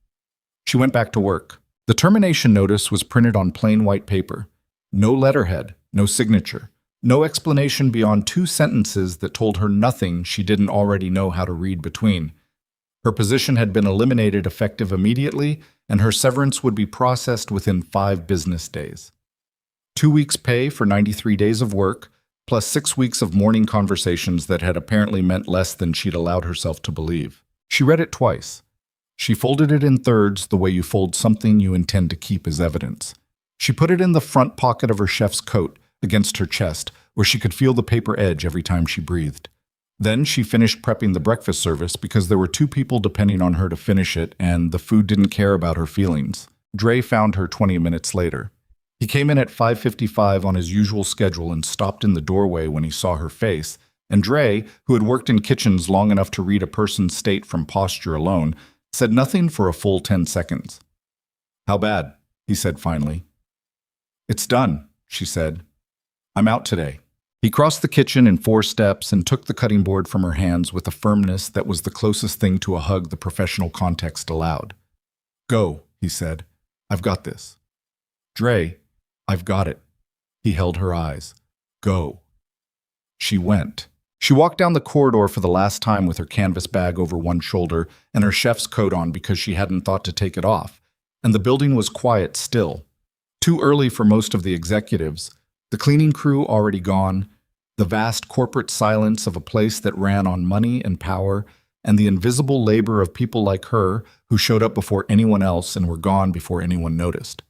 She went back to work. The termination notice was printed on plain white paper. No letterhead, no signature, no explanation beyond 2 sentences that told her nothing she didn't already know how to read between. Her position had been eliminated effective immediately, and her severance would be processed within 5 business days. 2 weeks' pay for 93 days of work, plus 6 weeks of morning conversations that had apparently meant less than she'd allowed herself to believe. She read it twice. She folded it in thirds the way you fold something you intend to keep as evidence. She put it in the front pocket of her chef's coat, against her chest, where she could feel the paper edge every time she breathed. Then she finished prepping the breakfast service because there were 2 people depending on her to finish it, and the food didn't care about her feelings. Dre found her 20 minutes later. He came in at 5:55 on his usual schedule and stopped in the doorway when he saw her face, and Dre, who had worked in kitchens long enough to read a person's state from posture alone, said nothing for a full 10 seconds. "How bad?" he said finally. "It's done," she said. "I'm out today." He crossed the kitchen in 4 steps and took the cutting board from her hands with a firmness that was the closest thing to a hug the professional context allowed. "Go," he said. "I've got this." "Dre, I've got it." He held her eyes. "Go." She went. She walked down the corridor for the last time with her canvas bag over one shoulder and her chef's coat on because she hadn't thought to take it off, and the building was quiet still. Too early for most of the executives, the cleaning crew already gone, the vast corporate silence of a place that ran on money and power, and the invisible labor of people like her who showed up before anyone else and were gone before anyone noticed.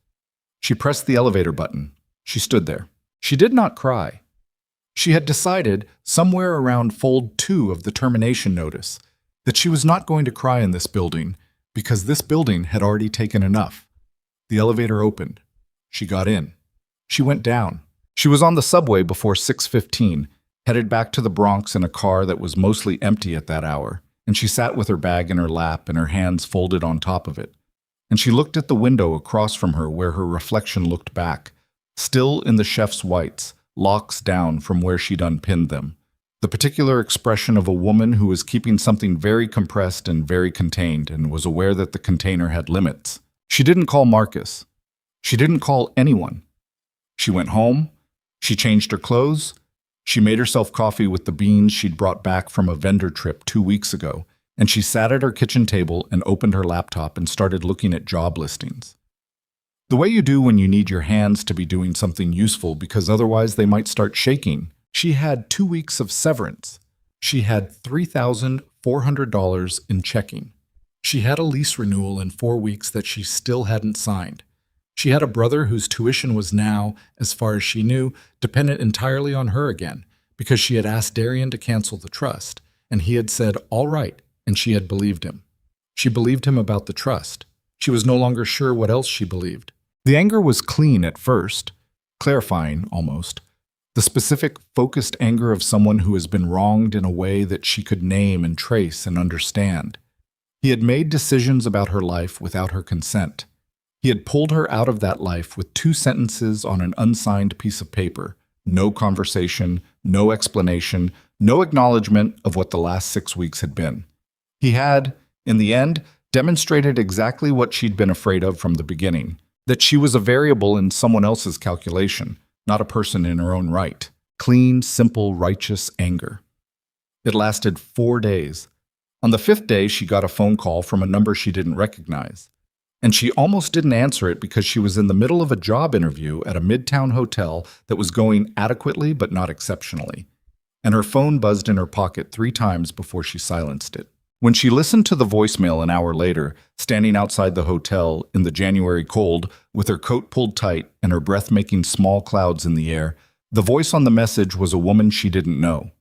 She pressed the elevator button. She stood there. She did not cry. She had decided, somewhere around fold 2 of the termination notice, that she was not going to cry in this building because this building had already taken enough. The elevator opened. She got in. She went down. She was on the subway before 6:15, headed back to the Bronx in a car that was mostly empty at that hour, and she sat with her bag in her lap and her hands folded on top of it. And she looked at the window across from her where her reflection looked back, still in the chef's whites, locks down from where she'd unpinned them. The particular expression of a woman who was keeping something very compressed and very contained and was aware that the container had limits. She didn't call Marcus. She didn't call anyone. She went home. She changed her clothes. She made herself coffee with the beans she'd brought back from a vendor trip 2 weeks ago, and she sat at her kitchen table and opened her laptop and started looking at job listings. The way you do when you need your hands to be doing something useful because otherwise they might start shaking. She had 2 weeks of severance. She had $3,400 in checking. She had a lease renewal in 4 weeks that she still hadn't signed. She had a brother whose tuition was now, as far as she knew, dependent entirely on her again, because she had asked Darian to cancel the trust, and he had said, "All right," and she had believed him. She believed him about the trust. She was no longer sure what else she believed. The anger was clean at first, clarifying almost. The specific, focused anger of someone who has been wronged in a way that she could name and trace and understand. He had made decisions about her life without her consent. He had pulled her out of that life with 2 sentences on an unsigned piece of paper, no conversation, no explanation, no acknowledgement of what the last 6 weeks had been. He had, in the end, demonstrated exactly what she'd been afraid of from the beginning, that she was a variable in someone else's calculation, not a person in her own right. Clean, simple, righteous anger. It lasted 4 days. On the 5th day, she got a phone call from a number she didn't recognize. And she almost didn't answer it because she was in the middle of a job interview at a midtown hotel that was going adequately but not exceptionally. And her phone buzzed in her pocket 3 times before she silenced it. When she listened to the voicemail an hour later, standing outside the hotel in the January cold, with her coat pulled tight and her breath making small clouds in the air, The voice on the message was a woman she didn't know.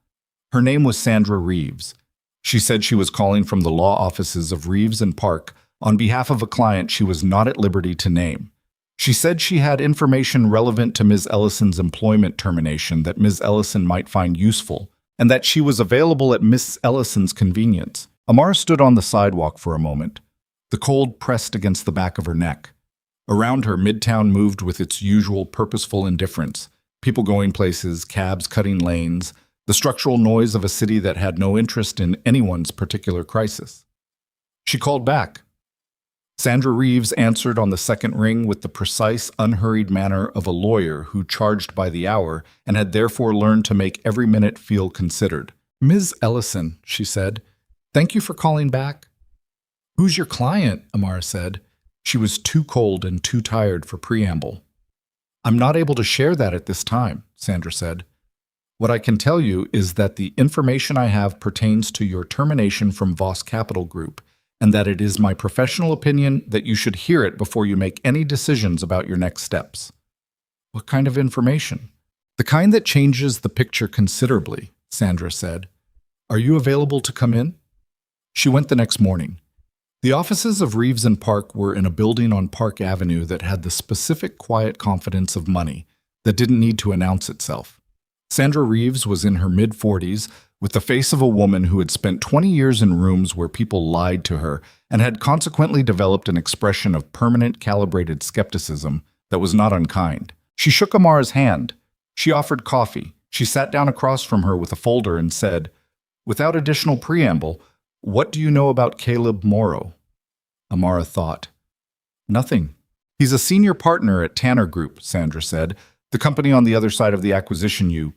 Her name was Sandra Reeves. She said she was calling from the law offices of Reeves and Park on behalf of a client she was not at liberty to name. She said she had information relevant to Ms. Ellison's employment termination that Ms. Ellison might find useful, and that she was available at Miss Ellison's convenience. Amara stood on the sidewalk for a moment. The cold pressed against the back of her neck. Around her, Midtown moved with its usual purposeful indifference. People going places, cabs cutting lanes, the structural noise of a city that had no interest in anyone's particular crisis. She called back. Sandra Reeves answered on the second ring with the precise, unhurried manner of a lawyer who charged by the hour and had therefore learned to make every minute feel considered. "Ms. Ellison," she said, "thank you for calling back." "Who's your client?" Amara said. She was too cold and too tired for preamble. "I'm not able to share that at this time," Sandra said. "What I can tell you is that the information I have pertains to your termination from Voss Capital Group, and that it is my professional opinion that you should hear it before you make any decisions about your next steps." "What kind of information?" "The kind that changes the picture considerably," Sandra said. "Are you available to come in?" She went the next morning. The offices of Reeves and Park were in a building on Park Avenue that had the specific quiet confidence of money that didn't need to announce itself. Sandra Reeves was in her mid-40s, with the face of a woman who had spent 20 years in rooms where people lied to her and had consequently developed an expression of permanent calibrated skepticism that was not unkind. She shook Amara's hand. She offered coffee. She sat down across from her with a folder and said, without additional preamble, "What do you know about Caleb Morrow?" Amara thought. "Nothing. He's a senior partner at Tanner Group," Sandra said, "the company on the other side of the acquisition you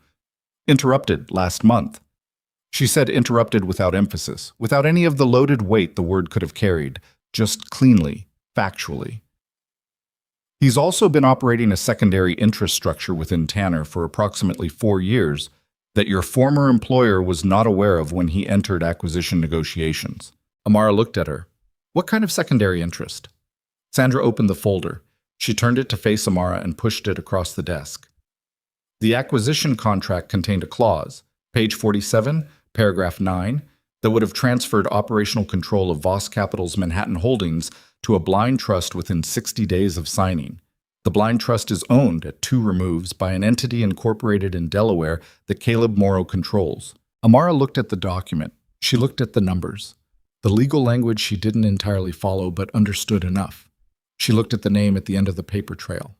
interrupted last month." She said interrupted without emphasis, without any of the loaded weight the word could have carried, just cleanly, factually. "He's also been operating a secondary interest structure within Tanner for approximately 4 years that your former employer was not aware of when he entered acquisition negotiations." Amara looked at her. "What kind of secondary interest?" Sandra opened the folder. She turned it to face Amara and pushed it across the desk. The acquisition contract contained a clause, page 47, paragraph 9, that would have transferred operational control of Voss Capital's Manhattan holdings to a blind trust within 60 days of signing. The blind trust is owned at 2 removes by an entity incorporated in Delaware that Caleb Morrow controls. Amara looked at the document. She looked at the numbers. The legal language she didn't entirely follow but understood enough. She looked at the name at the end of the paper trail.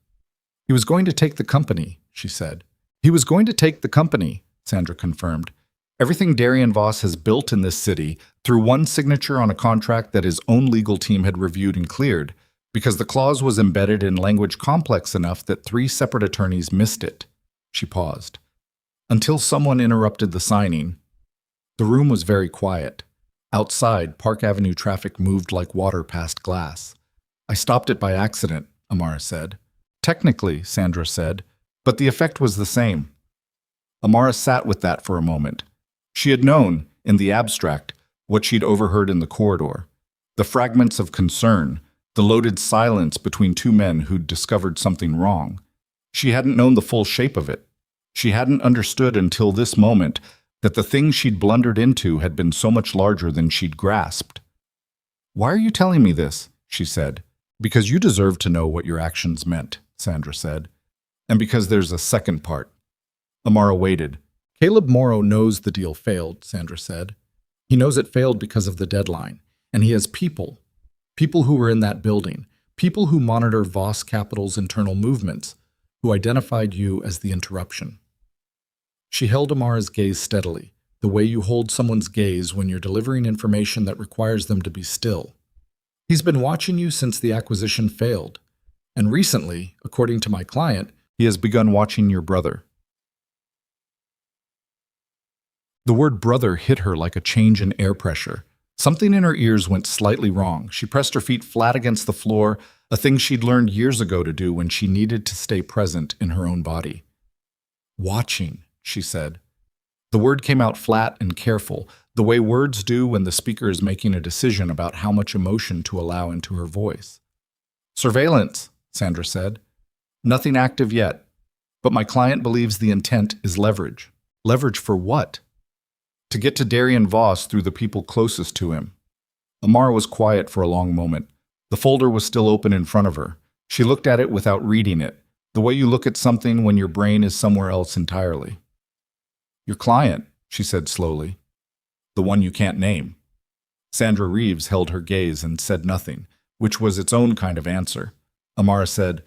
"He was going to take the company," she said. "He was going to take the company," Sandra confirmed. "Everything Darian Voss has built in this city through one signature on a contract that his own legal team had reviewed and cleared, because the clause was embedded in language complex enough that 3 separate attorneys missed it." She paused. Until someone interrupted the signing. The room was very quiet. Outside, Park Avenue traffic moved like water past glass. "I stopped it by accident," Amara said. "Technically," Sandra said, "but the effect was the same." Amara sat with that for a moment. She had known, in the abstract, what she'd overheard in the corridor. The fragments of concern, the loaded silence between 2 men who'd discovered something wrong. She hadn't known the full shape of it. She hadn't understood until this moment that the thing she'd blundered into had been so much larger than she'd grasped. "Why are you telling me this?" she said. "Because you deserve to know what your actions meant," Sandra said. "And because there's a second part." Amara waited. "Caleb Morrow knows the deal failed," Sandra said. "He knows it failed because of the deadline. And he has people who were in that building, people who monitor Voss Capital's internal movements, who identified you as the interruption." She held Amara's gaze steadily, the way you hold someone's gaze when you're delivering information that requires them to be still. "He's been watching you since the acquisition failed. And recently, according to my client, he has begun watching your brother." The word brother hit her like a change in air pressure. Something in her ears went slightly wrong. She pressed her feet flat against the floor, a thing she'd learned years ago to do when she needed to stay present in her own body. "Watching," she said. The word came out flat and careful, the way words do when the speaker is making a decision about how much emotion to allow into her voice. "Surveillance," Sandra said. "Nothing active yet, But my client believes the intent is leverage. Leverage for what? To get to Darian Voss through the people closest to him. Amara was quiet for a long moment. The folder was still open in front of her. She looked at it without reading it, the way you look at something when your brain is somewhere else entirely. Your client, she said slowly. The one you can't name. Sandra Reeves held her gaze and said nothing, which was its own kind of answer. Amara said,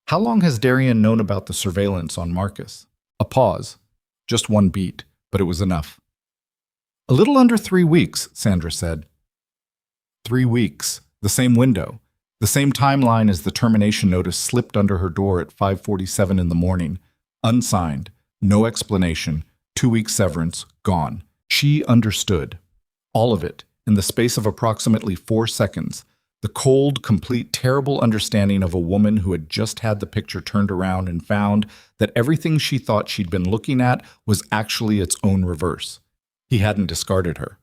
"How long has Darian known about the surveillance on Marcus?" A pause. Just one beat, but it was enough. "A little under 3 weeks," Sandra said. 3 weeks. The same window. The same timeline as the termination notice slipped under her door at 5:47 in the morning. Unsigned. No explanation. 2-week severance. Gone. She understood. All of it. In the space of approximately 4 seconds. The cold, complete, terrible understanding of a woman who had just had the picture turned around and found that everything she thought she'd been looking at was actually its own reverse. He hadn't discarded her.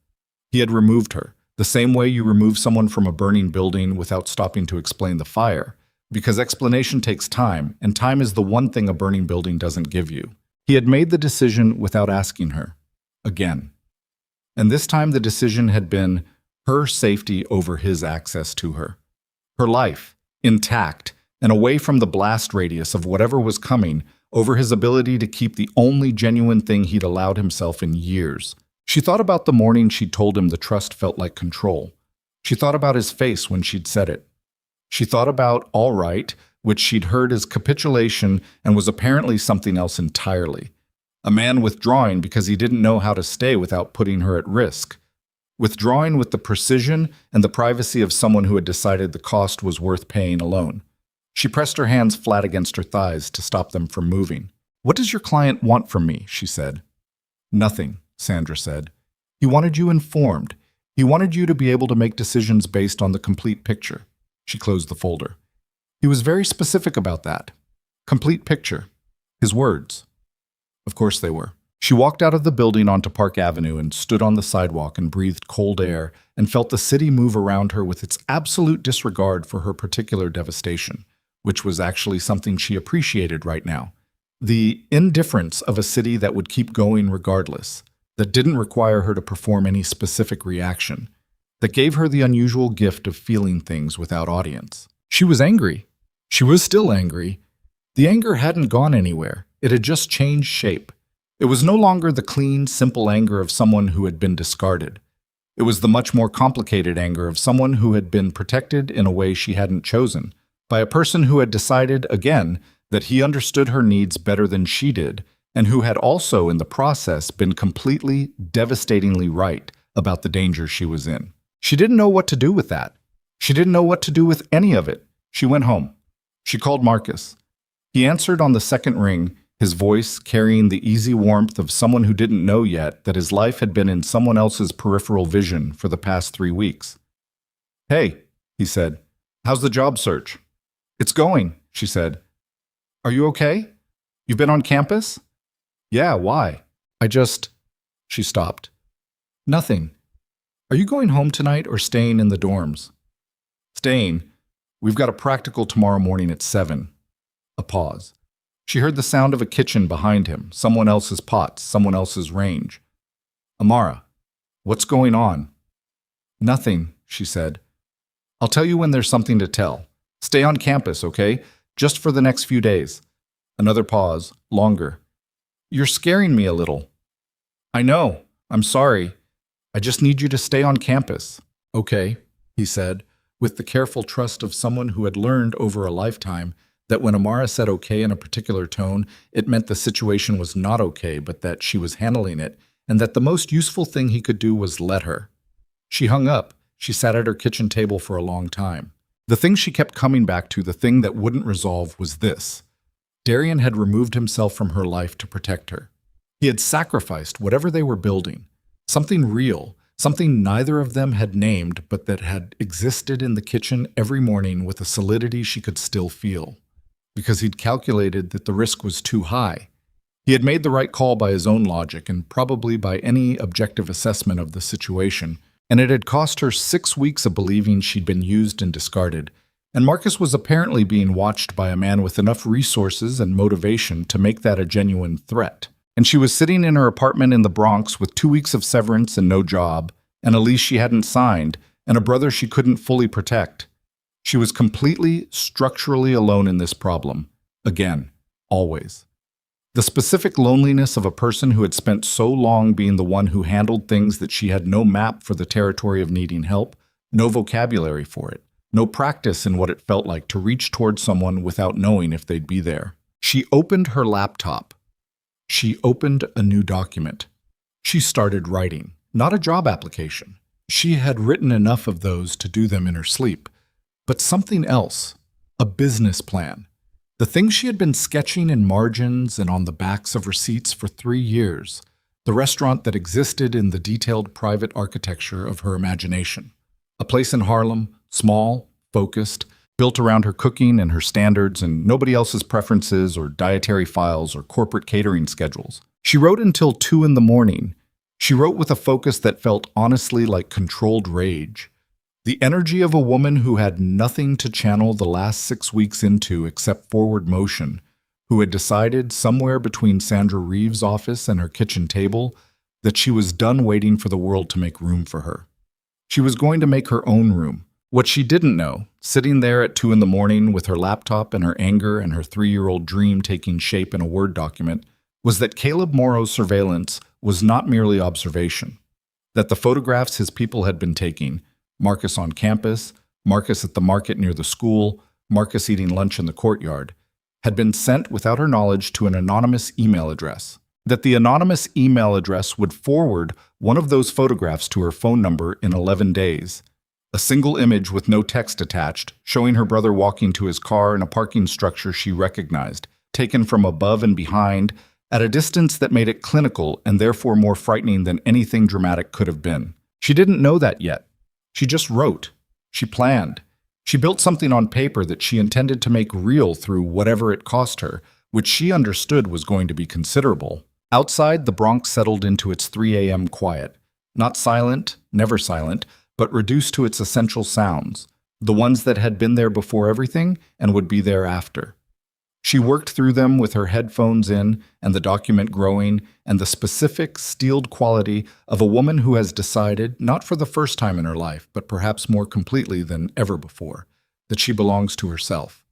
He had removed her, the same way you remove someone from a burning building without stopping to explain the fire, because explanation takes time, and time is the one thing a burning building doesn't give you. He had made the decision without asking her. Again. And this time the decision had been her safety over his access to her. Her life, intact, and away from the blast radius of whatever was coming, over his ability to keep the only genuine thing he'd allowed himself in years. She thought about the morning she'd told him the trust felt like control. She thought about his face when she'd said it. She thought about all right, which she'd heard as capitulation and was apparently something else entirely. A man withdrawing because he didn't know how to stay without putting her at risk. Withdrawing with the precision and the privacy of someone who had decided the cost was worth paying alone. She pressed her hands flat against her thighs to stop them from moving. "What does your client want from me?" she said. "Nothing," Sandra said. "He wanted you informed. He wanted you to be able to make decisions based on the complete picture." She closed the folder. He was very specific about that. Complete picture. His words. Of course they were. She walked out of the building onto Park Avenue and stood on the sidewalk and breathed cold air and felt the city move around her with its absolute disregard for her particular devastation, which was actually something she appreciated right now. The indifference of a city that would keep going regardless, that didn't require her to perform any specific reaction, that gave her the unusual gift of feeling things without audience. She was angry. She was still angry. The anger hadn't gone anywhere. It had just changed shape. It was no longer the clean, simple anger of someone who had been discarded. It was the much more complicated anger of someone who had been protected in a way she hadn't chosen, by a person who had decided, again, that he understood her needs better than she did, and who had also, in the process, been completely, devastatingly right about the danger she was in. She didn't know what to do with that. She didn't know what to do with any of it. She went home. She called Marcus. He answered on the second ring, his voice carrying the easy warmth of someone who didn't know yet that his life had been in someone else's peripheral vision for the past 3 weeks. "Hey," he said, "how's the job search?" "It's going," she said. "Are you okay? You've been on campus?" "Yeah, why?" She stopped. "Nothing. Are you going home tonight or staying in the dorms?" "Staying. We've got a practical tomorrow morning at 7. A pause. She heard the sound of a kitchen behind him, someone else's pots, someone else's range. "Amara, what's going on?" "Nothing," she said. "I'll tell you when there's something to tell. Stay on campus, okay? Just for the next few days." Another pause, longer. "You're scaring me a little." "I know. I'm sorry. I just need you to stay on campus." "Okay," he said, with the careful trust of someone who had learned over a lifetime that when Amara said okay in a particular tone, it meant the situation was not okay, but that she was handling it, and that the most useful thing he could do was let her. She hung up. She sat at her kitchen table for a long time. The thing she kept coming back to, the thing that wouldn't resolve, was this. Darian had removed himself from her life to protect her. He had sacrificed whatever they were building, something real, something neither of them had named, but that had existed in the kitchen every morning with a solidity she could still feel. Because he'd calculated that the risk was too high. He had made the right call by his own logic and probably by any objective assessment of the situation, and it had cost her 6 weeks of believing she'd been used and discarded. And Marcus was apparently being watched by a man with enough resources and motivation to make that a genuine threat. And she was sitting in her apartment in the Bronx with 2 weeks of severance and no job, and a lease she hadn't signed, and a brother she couldn't fully protect. She was completely, structurally alone in this problem. Again, always. The specific loneliness of a person who had spent so long being the one who handled things that she had no map for the territory of needing help, no vocabulary for it, no practice in what it felt like to reach towards someone without knowing if they'd be there. She opened her laptop. She opened a new document. She started writing, not a job application. She had written enough of those to do them in her sleep, but something else, a business plan. The things she had been sketching in margins and on the backs of receipts for 3 years, the restaurant that existed in the detailed private architecture of her imagination. A place in Harlem, small, focused, built around her cooking and her standards and nobody else's preferences or dietary files or corporate catering schedules. She wrote until 2 in the morning. She wrote with a focus that felt honestly like controlled rage. The energy of a woman who had nothing to channel the last 6 weeks into except forward motion, who had decided somewhere between Sandra Reeves' office and her kitchen table that she was done waiting for the world to make room for her. She was going to make her own room. What she didn't know, sitting there at 2 in the morning with her laptop and her anger and her 3-year-old dream taking shape in a Word document, was that Caleb Morrow's surveillance was not merely observation, that the photographs his people had been taking, Marcus on campus, Marcus at the market near the school, Marcus eating lunch in the courtyard, had been sent without her knowledge to an anonymous email address, that the anonymous email address would forward one of those photographs to her phone number in 11 days, a single image with no text attached, showing her brother walking to his car in a parking structure she recognized, taken from above and behind, at a distance that made it clinical and therefore more frightening than anything dramatic could have been. She didn't know that yet. She just wrote. She planned. She built something on paper that she intended to make real through whatever it cost her, which she understood was going to be considerable. Outside, the Bronx settled into its 3 a.m. quiet. Not silent, never silent, but reduced to its essential sounds, the ones that had been there before everything and would be there after. She worked through them with her headphones in and the document growing and the specific, steeled quality of a woman who has decided, not for the first time in her life, but perhaps more completely than ever before, that she belongs to herself.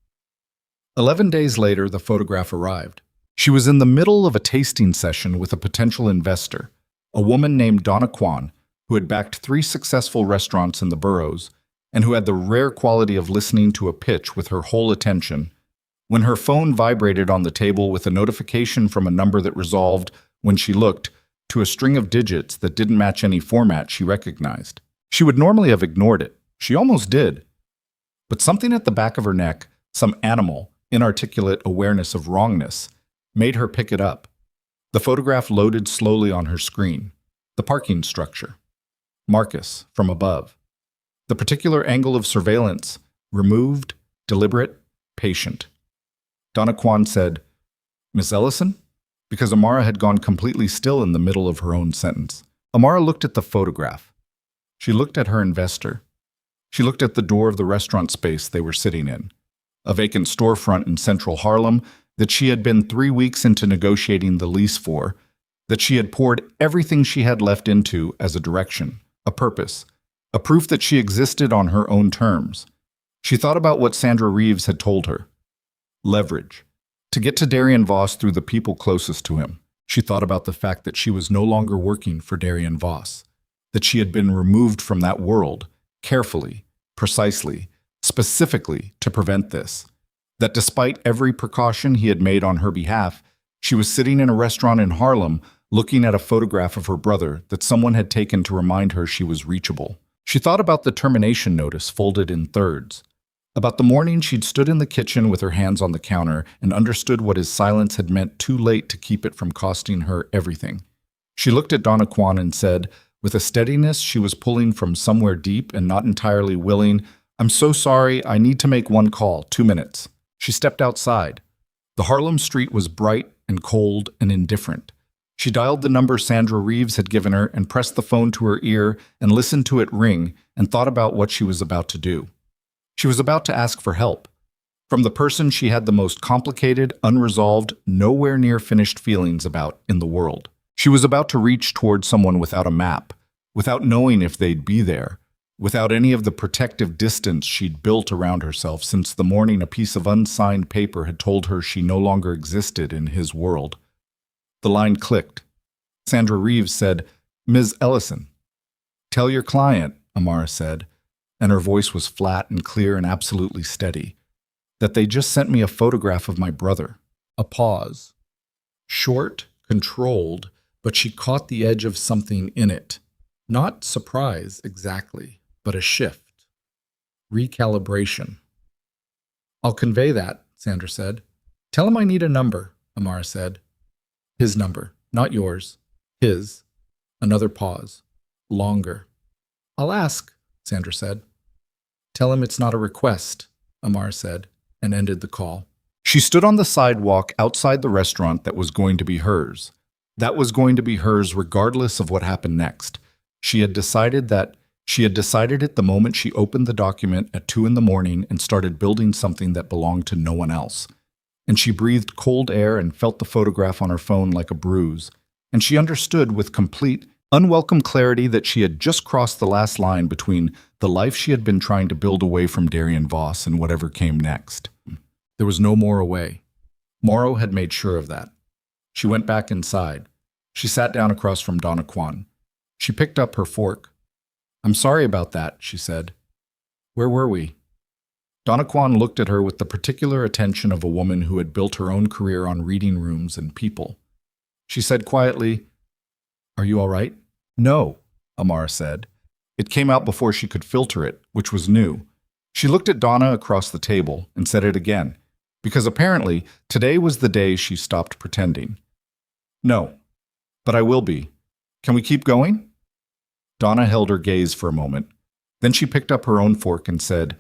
11 days later, the photograph arrived. She was in the middle of a tasting session with a potential investor, a woman named Donna Kwan, who had backed 3 successful restaurants in the boroughs and who had the rare quality of listening to a pitch with her whole attention, when her phone vibrated on the table with a notification from a number that resolved, when she looked, to a string of digits that didn't match any format she recognized. She would normally have ignored it. She almost did. But something at the back of her neck, some animal, inarticulate awareness of wrongness, made her pick it up. The photograph loaded slowly on her screen. The parking structure. Marcus, from above. The particular angle of surveillance, removed, deliberate, patient. Donna Kwan said, "Miss Ellison?" Because Amara had gone completely still in the middle of her own sentence. Amara looked at the photograph. She looked at her investor. She looked at the door of the restaurant space they were sitting in, a vacant storefront in central Harlem that she had been 3 weeks into negotiating the lease for, that she had poured everything she had left into as a direction, a purpose, a proof that she existed on her own terms. She thought about what Sandra Reeves had told her. Leverage. To get to Darian Voss through the people closest to him. She thought about the fact that she was no longer working for Darian Voss, that she had been removed from that world, carefully, precisely, specifically to prevent this, that despite every precaution he had made on her behalf, she was sitting in a restaurant in Harlem looking at a photograph of her brother that someone had taken to remind her she was reachable. She thought about the termination notice folded in thirds, about the morning she'd stood in the kitchen with her hands on the counter and understood what his silence had meant too late to keep it from costing her everything. She looked at Donna Kwan and said, with a steadiness she was pulling from somewhere deep and not entirely willing, "I'm so sorry, I need to make one call, 2 minutes." She stepped outside. The Harlem street was bright and cold and indifferent. She dialed the number Sandra Reeves had given her and pressed the phone to her ear and listened to it ring and thought about what she was about to do. She was about to ask for help from the person she had the most complicated, unresolved, nowhere near finished feelings about in the world. She was about to reach toward someone without a map, without knowing if they'd be there, without any of the protective distance she'd built around herself since the morning a piece of unsigned paper had told her she no longer existed in his world. The line clicked. Sandra Reeves said, "Ms. Ellison." "Tell your client," Amara said, and her voice was flat and clear and absolutely steady, "that they just sent me a photograph of my brother." A pause. Short, controlled, but she caught the edge of something in it. Not surprise, exactly, but a shift. Recalibration. "I'll convey that," Sandra said. "Tell him I need a number," Amara said. "His number, not yours. His." Another pause. Longer. "I'll ask," Sandra said. "Tell him it's not a request," Amara said, and ended the call. She stood on the sidewalk outside the restaurant that was going to be hers. That was going to be hers regardless of what happened next. She had decided it the moment she opened the document at 2 a.m. and started building something that belonged to no one else. And she breathed cold air and felt the photograph on her phone like a bruise. And she understood with complete, unwelcome clarity that she had just crossed the last line between the life she had been trying to build away from Darian Voss and whatever came next. There was no more away. Morrow had made sure of that. She went back inside. She sat down across from Donna Kwan. She picked up her fork. "I'm sorry about that," she said. "Where were we?" Donna Kwan looked at her with the particular attention of a woman who had built her own career on reading rooms and people. She said quietly, "Are you all right?" "No," Amara said. It came out before she could filter it, which was new. She looked at Donna across the table and said it again, because apparently today was the day she stopped pretending. "No, but I will be. Can we keep going?" Donna held her gaze for a moment. Then she picked up her own fork and said,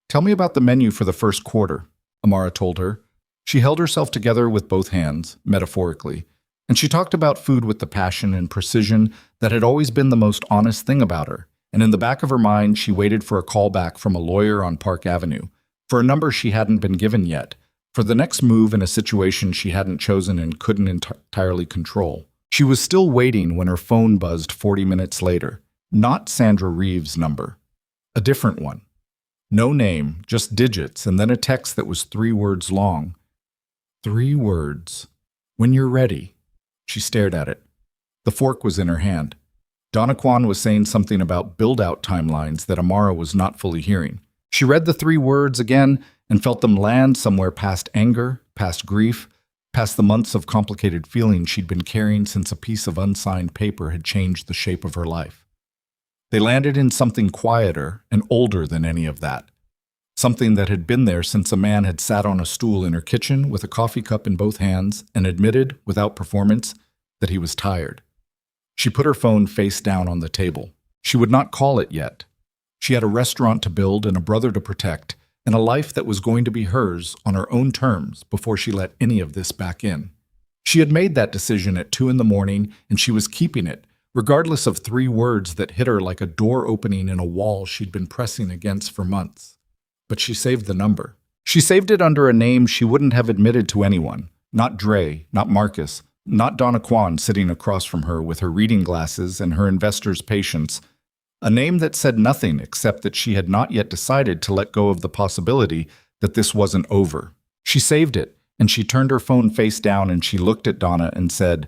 "Tell me about the menu for the first quarter," Amara told her. She held herself together with both hands, metaphorically, and she talked about food with the passion and precision that had always been the most honest thing about her. And in the back of her mind, she waited for a call back from a lawyer on Park Avenue, for a number she hadn't been given yet, for the next move in a situation she hadn't chosen and couldn't entirely control. She was still waiting when her phone buzzed 40 minutes later. Not Sandra Reeves' number. A different one. No name, just digits, and then a text that was 3 words long. 3 words. "When you're ready." She stared at it. The fork was in her hand. Donna Kwan was saying something about build-out timelines that Amara was not fully hearing. She read the 3 words again and felt them land somewhere past anger, past grief, past the months of complicated feelings she'd been carrying since a piece of unsigned paper had changed the shape of her life. They landed in something quieter and older than any of that. Something that had been there since a man had sat on a stool in her kitchen with a coffee cup in both hands and admitted, without performance, that he was tired. She put her phone face down on the table. She would not call it yet. She had a restaurant to build and a brother to protect, and a life that was going to be hers on her own terms before she let any of this back in. She had made that decision at 2 a.m, and she was keeping it, regardless of 3 words that hit her like a door opening in a wall she'd been pressing against for months. But she saved the number. She saved it under a name she wouldn't have admitted to anyone. Not Dre, not Marcus, not Donna Kwan sitting across from her with her reading glasses and her investor's patience. A name that said nothing except that she had not yet decided to let go of the possibility that this wasn't over. She saved it, and she turned her phone face down and she looked at Donna and said,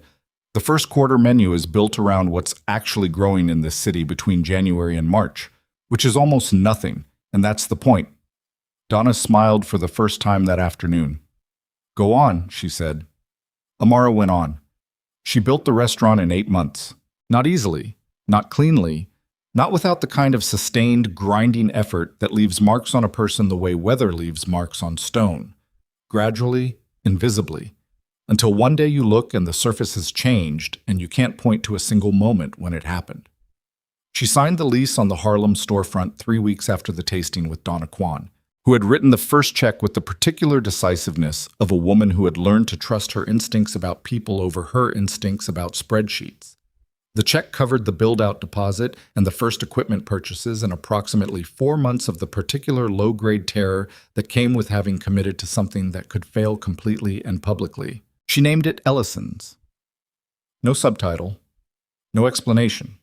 "The first quarter menu is built around what's actually growing in this city between January and March, which is almost nothing, and that's the point." Donna smiled for the first time that afternoon. "Go on," she said. Amara went on. She built the restaurant in 8 months. Not easily, not cleanly, not without the kind of sustained, grinding effort that leaves marks on a person the way weather leaves marks on stone. Gradually, invisibly, until one day you look and the surface has changed and you can't point to a single moment when it happened. She signed the lease on the Harlem storefront 3 weeks after the tasting with Donna Kwan, who had written the first check with the particular decisiveness of a woman who had learned to trust her instincts about people over her instincts about spreadsheets. The check covered the build-out deposit and the first equipment purchases and approximately 4 months of the particular low-grade terror that came with having committed to something that could fail completely and publicly. She named it Ellison's. No subtitle, no explanation,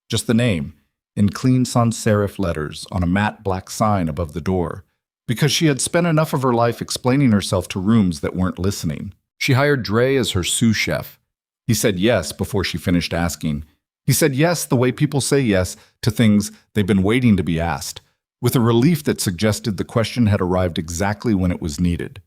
just the name, in clean sans serif letters on a matte black sign above the door, because she had spent enough of her life explaining herself to rooms that weren't listening. She hired Dre as her sous chef. He said yes before she finished asking. He said yes the way people say yes to things they've been waiting to be asked, with a relief that suggested the question had arrived exactly when it was needed.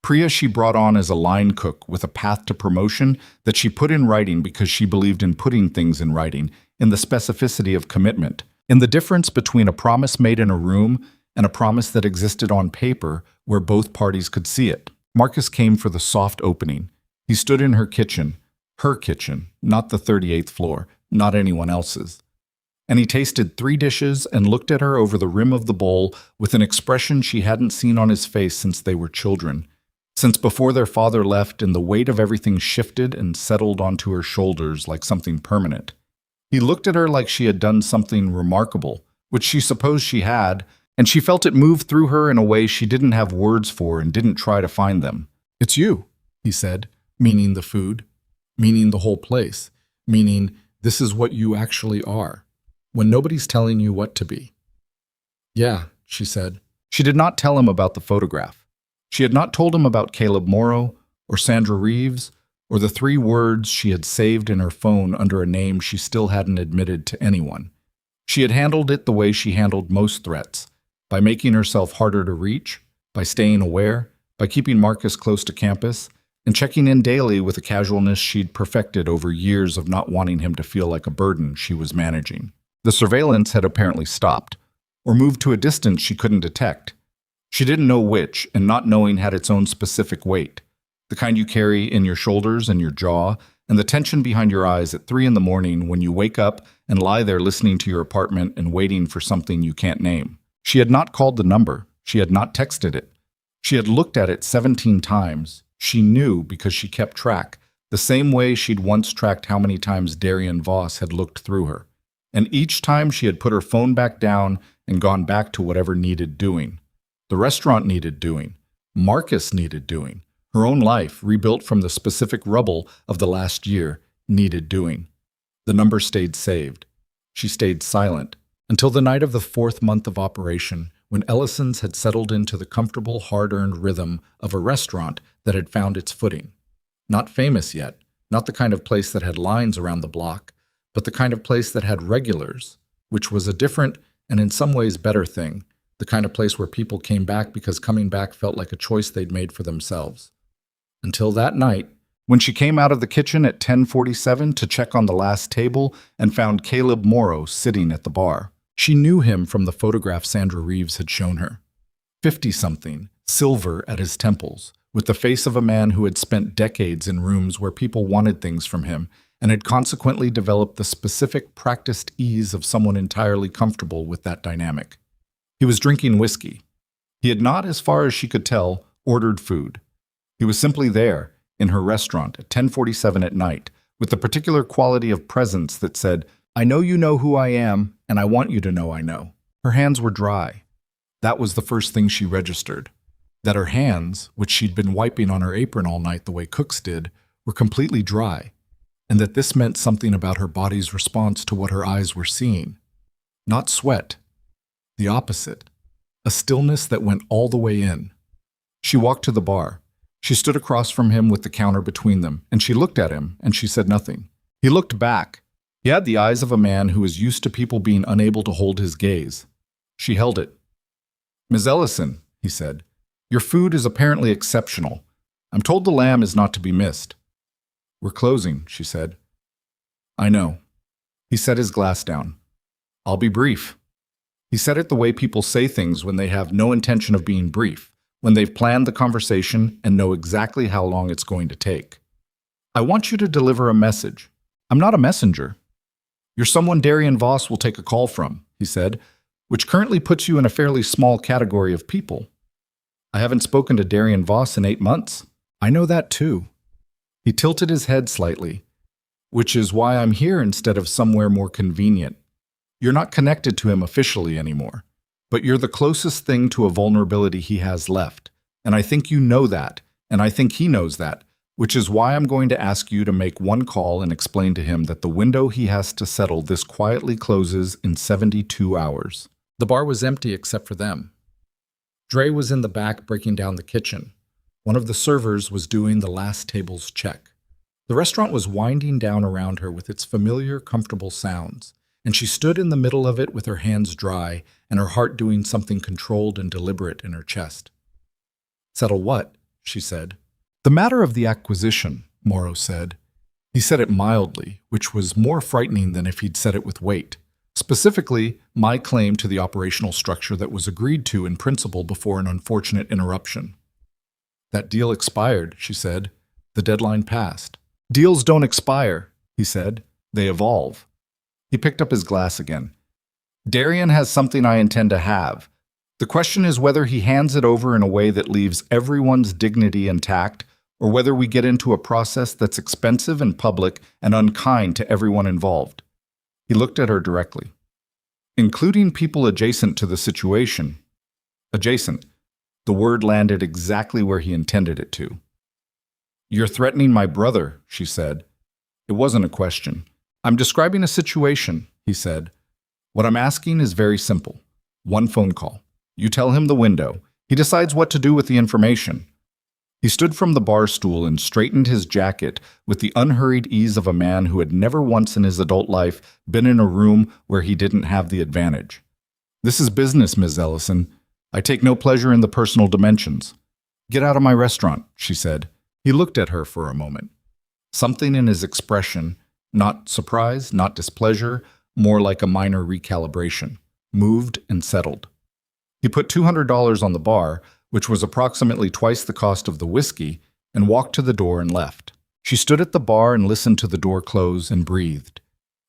Priya she brought on as a line cook with a path to promotion that she put in writing because she believed in putting things in writing, in the specificity of commitment, in the difference between a promise made in a room and a promise that existed on paper where both parties could see it. Marcus came for the soft opening. He stood in her kitchen, not the 38th floor, not anyone else's. And he tasted 3 dishes and looked at her over the rim of the bowl with an expression she hadn't seen on his face since they were children, since before their father left and the weight of everything shifted and settled onto her shoulders like something permanent. He looked at her like she had done something remarkable, which she supposed she had, and she felt it move through her in a way she didn't have words for and didn't try to find them. "It's you," he said, meaning the food, meaning the whole place, meaning this is what you actually are, when nobody's telling you what to be. "Yeah," she said. She did not tell him about the photograph. She had not told him about Caleb Morrow or Sandra Reeves or the 3 words she had saved in her phone under a name she still hadn't admitted to anyone. She had handled it the way she handled most threats, by making herself harder to reach, by staying aware, by keeping Marcus close to campus, and checking in daily with a casualness she'd perfected over years of not wanting him to feel like a burden she was managing. The surveillance had apparently stopped, or moved to a distance she couldn't detect. She didn't know which, and not knowing had its own specific weight, the kind you carry in your shoulders and your jaw, and the tension behind your eyes at 3 in the morning when you wake up and lie there listening to your apartment and waiting for something you can't name. She had not called the number. She had not texted it. She had looked at it 17 times. She knew because she kept track, the same way she'd once tracked how many times Darian Voss had looked through her. And each time she had put her phone back down and gone back to whatever needed doing. The restaurant needed doing. Marcus needed doing. Her own life, rebuilt from the specific rubble of the last year, needed doing. The number stayed saved. She stayed silent until the night of the 4th month of operation, when Ellison's had settled into the comfortable, hard-earned rhythm of a restaurant that had found its footing. Not famous yet, not the kind of place that had lines around the block, but the kind of place that had regulars, which was a different and in some ways better thing, the kind of place where people came back because coming back felt like a choice they'd made for themselves. Until that night, when she came out of the kitchen at 10:47 to check on the last table and found Caleb Morrow sitting at the bar. She knew him from the photograph Sandra Reeves had shown her. 50-something, silver at his temples, with the face of a man who had spent decades in rooms where people wanted things from him and had consequently developed the specific, practiced ease of someone entirely comfortable with that dynamic. He was drinking whiskey. He had not, as far as she could tell, ordered food. He was simply there, in her restaurant, at 10:47 at night, with the particular quality of presence that said, "I know you know who I am, and I want you to know I know." Her hands were dry. That was the first thing she registered. That her hands, which she'd been wiping on her apron all night the way cooks did, were completely dry, and that this meant something about her body's response to what her eyes were seeing. Not sweat. The opposite. A stillness that went all the way in. She walked to the bar. She stood across from him with the counter between them, and she looked at him, and she said nothing. He looked back. He had the eyes of a man who was used to people being unable to hold his gaze. She held it. "Ms. Ellison," he said, "your food is apparently exceptional. I'm told the lamb is not to be missed." "We're closing," she said. "I know." He set his glass down. "I'll be brief." He said it the way people say things when they have no intention of being brief, when they've planned the conversation and know exactly how long it's going to take. "I want you to deliver a message. I'm not a messenger. You're someone Darian Voss will take a call from," he said, "which currently puts you in a fairly small category of people." "I haven't spoken to Darian Voss in 8 months. I know that too." He tilted his head slightly. which is why I'm here instead of somewhere more convenient. You're not connected to him officially anymore, but you're the closest thing to a vulnerability he has left. And I think you know that, and I think he knows that, which is why I'm going to ask you to make one call and explain to him that the window he has to settle this quietly closes in 72 hours. The bar was empty except for them. Dre was in the back breaking down the kitchen. One of the servers was doing the last table's check. The restaurant was winding down around her with its familiar, comfortable sounds, and she stood in the middle of it with her hands dry and her heart doing something controlled and deliberate in her chest. "Settle what?" she said. "The matter of the acquisition," Morrow said. He said it mildly, which was more frightening than if he'd said it with weight. Specifically, my claim to the operational structure that was agreed to in principle before an unfortunate interruption. "That deal expired," she said. "The deadline passed." "Deals don't expire," he said. "They evolve." He picked up his glass again. "Darian has something I intend to have. The question is whether he hands it over in a way that leaves everyone's dignity intact, or whether we get into a process that's expensive and public and unkind to everyone involved." He looked at her directly. "Including people adjacent to the situation." Adjacent. The word landed exactly where he intended it to. "You're threatening my brother," she said. It wasn't a question. "I'm describing a situation," he said. "What I'm asking is very simple. One phone call. You tell him the window. He decides what to do with the information." He stood from the bar stool and straightened his jacket with the unhurried ease of a man who had never once in his adult life been in a room where he didn't have the advantage. "This is business, Ms. Ellison. I take no pleasure in the personal dimensions." "Get out of my restaurant," she said. He looked at her for a moment. Something in his expression, not surprise, not displeasure, more like a minor recalibration, moved and settled. He put $200 on the bar, which was approximately twice the cost of the whiskey, and walked to the door and left. She stood at the bar and listened to the door close and breathed.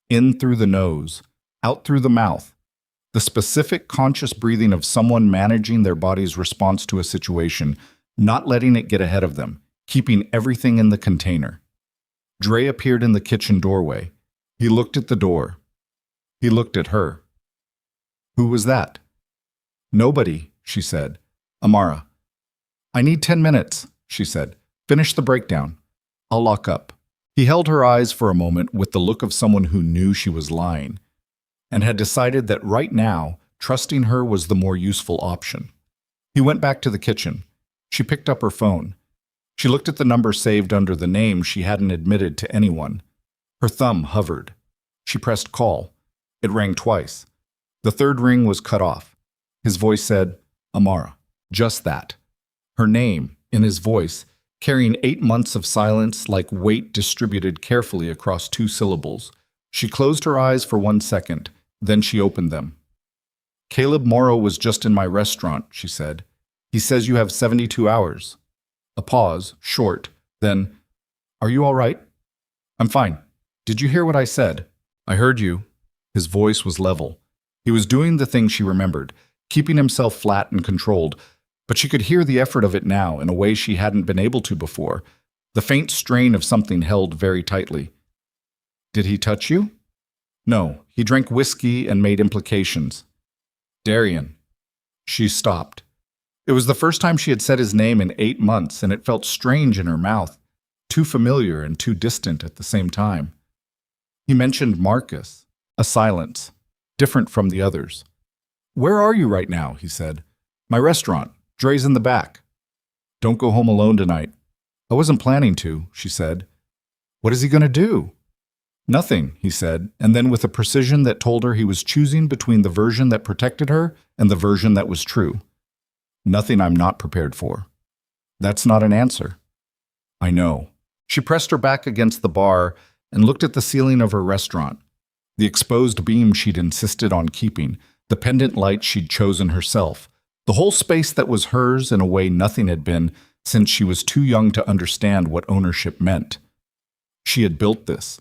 In through the nose, out through the mouth. The specific conscious breathing of someone managing their body's response to a situation, not letting it get ahead of them, keeping everything in the container. Dre appeared in the kitchen doorway. He looked at the door. He looked at her. "Who was that?" "Nobody," she said. "Amara." "I need 10 minutes," she said. "Finish the breakdown. I'll lock up." He held her eyes for a moment with the look of someone who knew she was lying, and had decided that right now, trusting her was the more useful option. He went back to the kitchen. She picked up her phone. She looked at the number saved under the name she hadn't admitted to anyone. Her thumb hovered. She pressed call. It rang twice. The third ring was cut off. His voice said, "Amara." Just that. Her name, in his voice, carrying 8 months of silence like weight distributed carefully across 2 syllables. She closed her eyes for 1 second, then she opened them. "Caleb Morrow was just in my restaurant," she said. "He says you have 72 hours. A pause, short, then, "Are you all right?" "I'm fine. Did you hear what I said?" "I heard you." His voice was level. He was doing the thing she remembered, keeping himself flat and controlled, but she could hear the effort of it now in a way she hadn't been able to before, the faint strain of something held very tightly. "Did he touch you?" "No, he drank whiskey and made implications." "Darian." She stopped. It was the first time she had said his name in 8 months, and it felt strange in her mouth, too familiar and too distant at the same time. "He mentioned Marcus." A silence, different from the others. "Where are you right now?" he said. "My restaurant. Dre's in the back." "Don't go home alone tonight." "I wasn't planning to," she said. "What is he going to do?" "Nothing," he said, and then with a precision that told her he was choosing between the version that protected her and the version that was true. "Nothing I'm not prepared for." "That's not an answer." "I know." She pressed her back against the bar and looked at the ceiling of her restaurant, the exposed beam she'd insisted on keeping, the pendant light she'd chosen herself, the whole space that was hers in a way nothing had been since she was too young to understand what ownership meant. She had built this.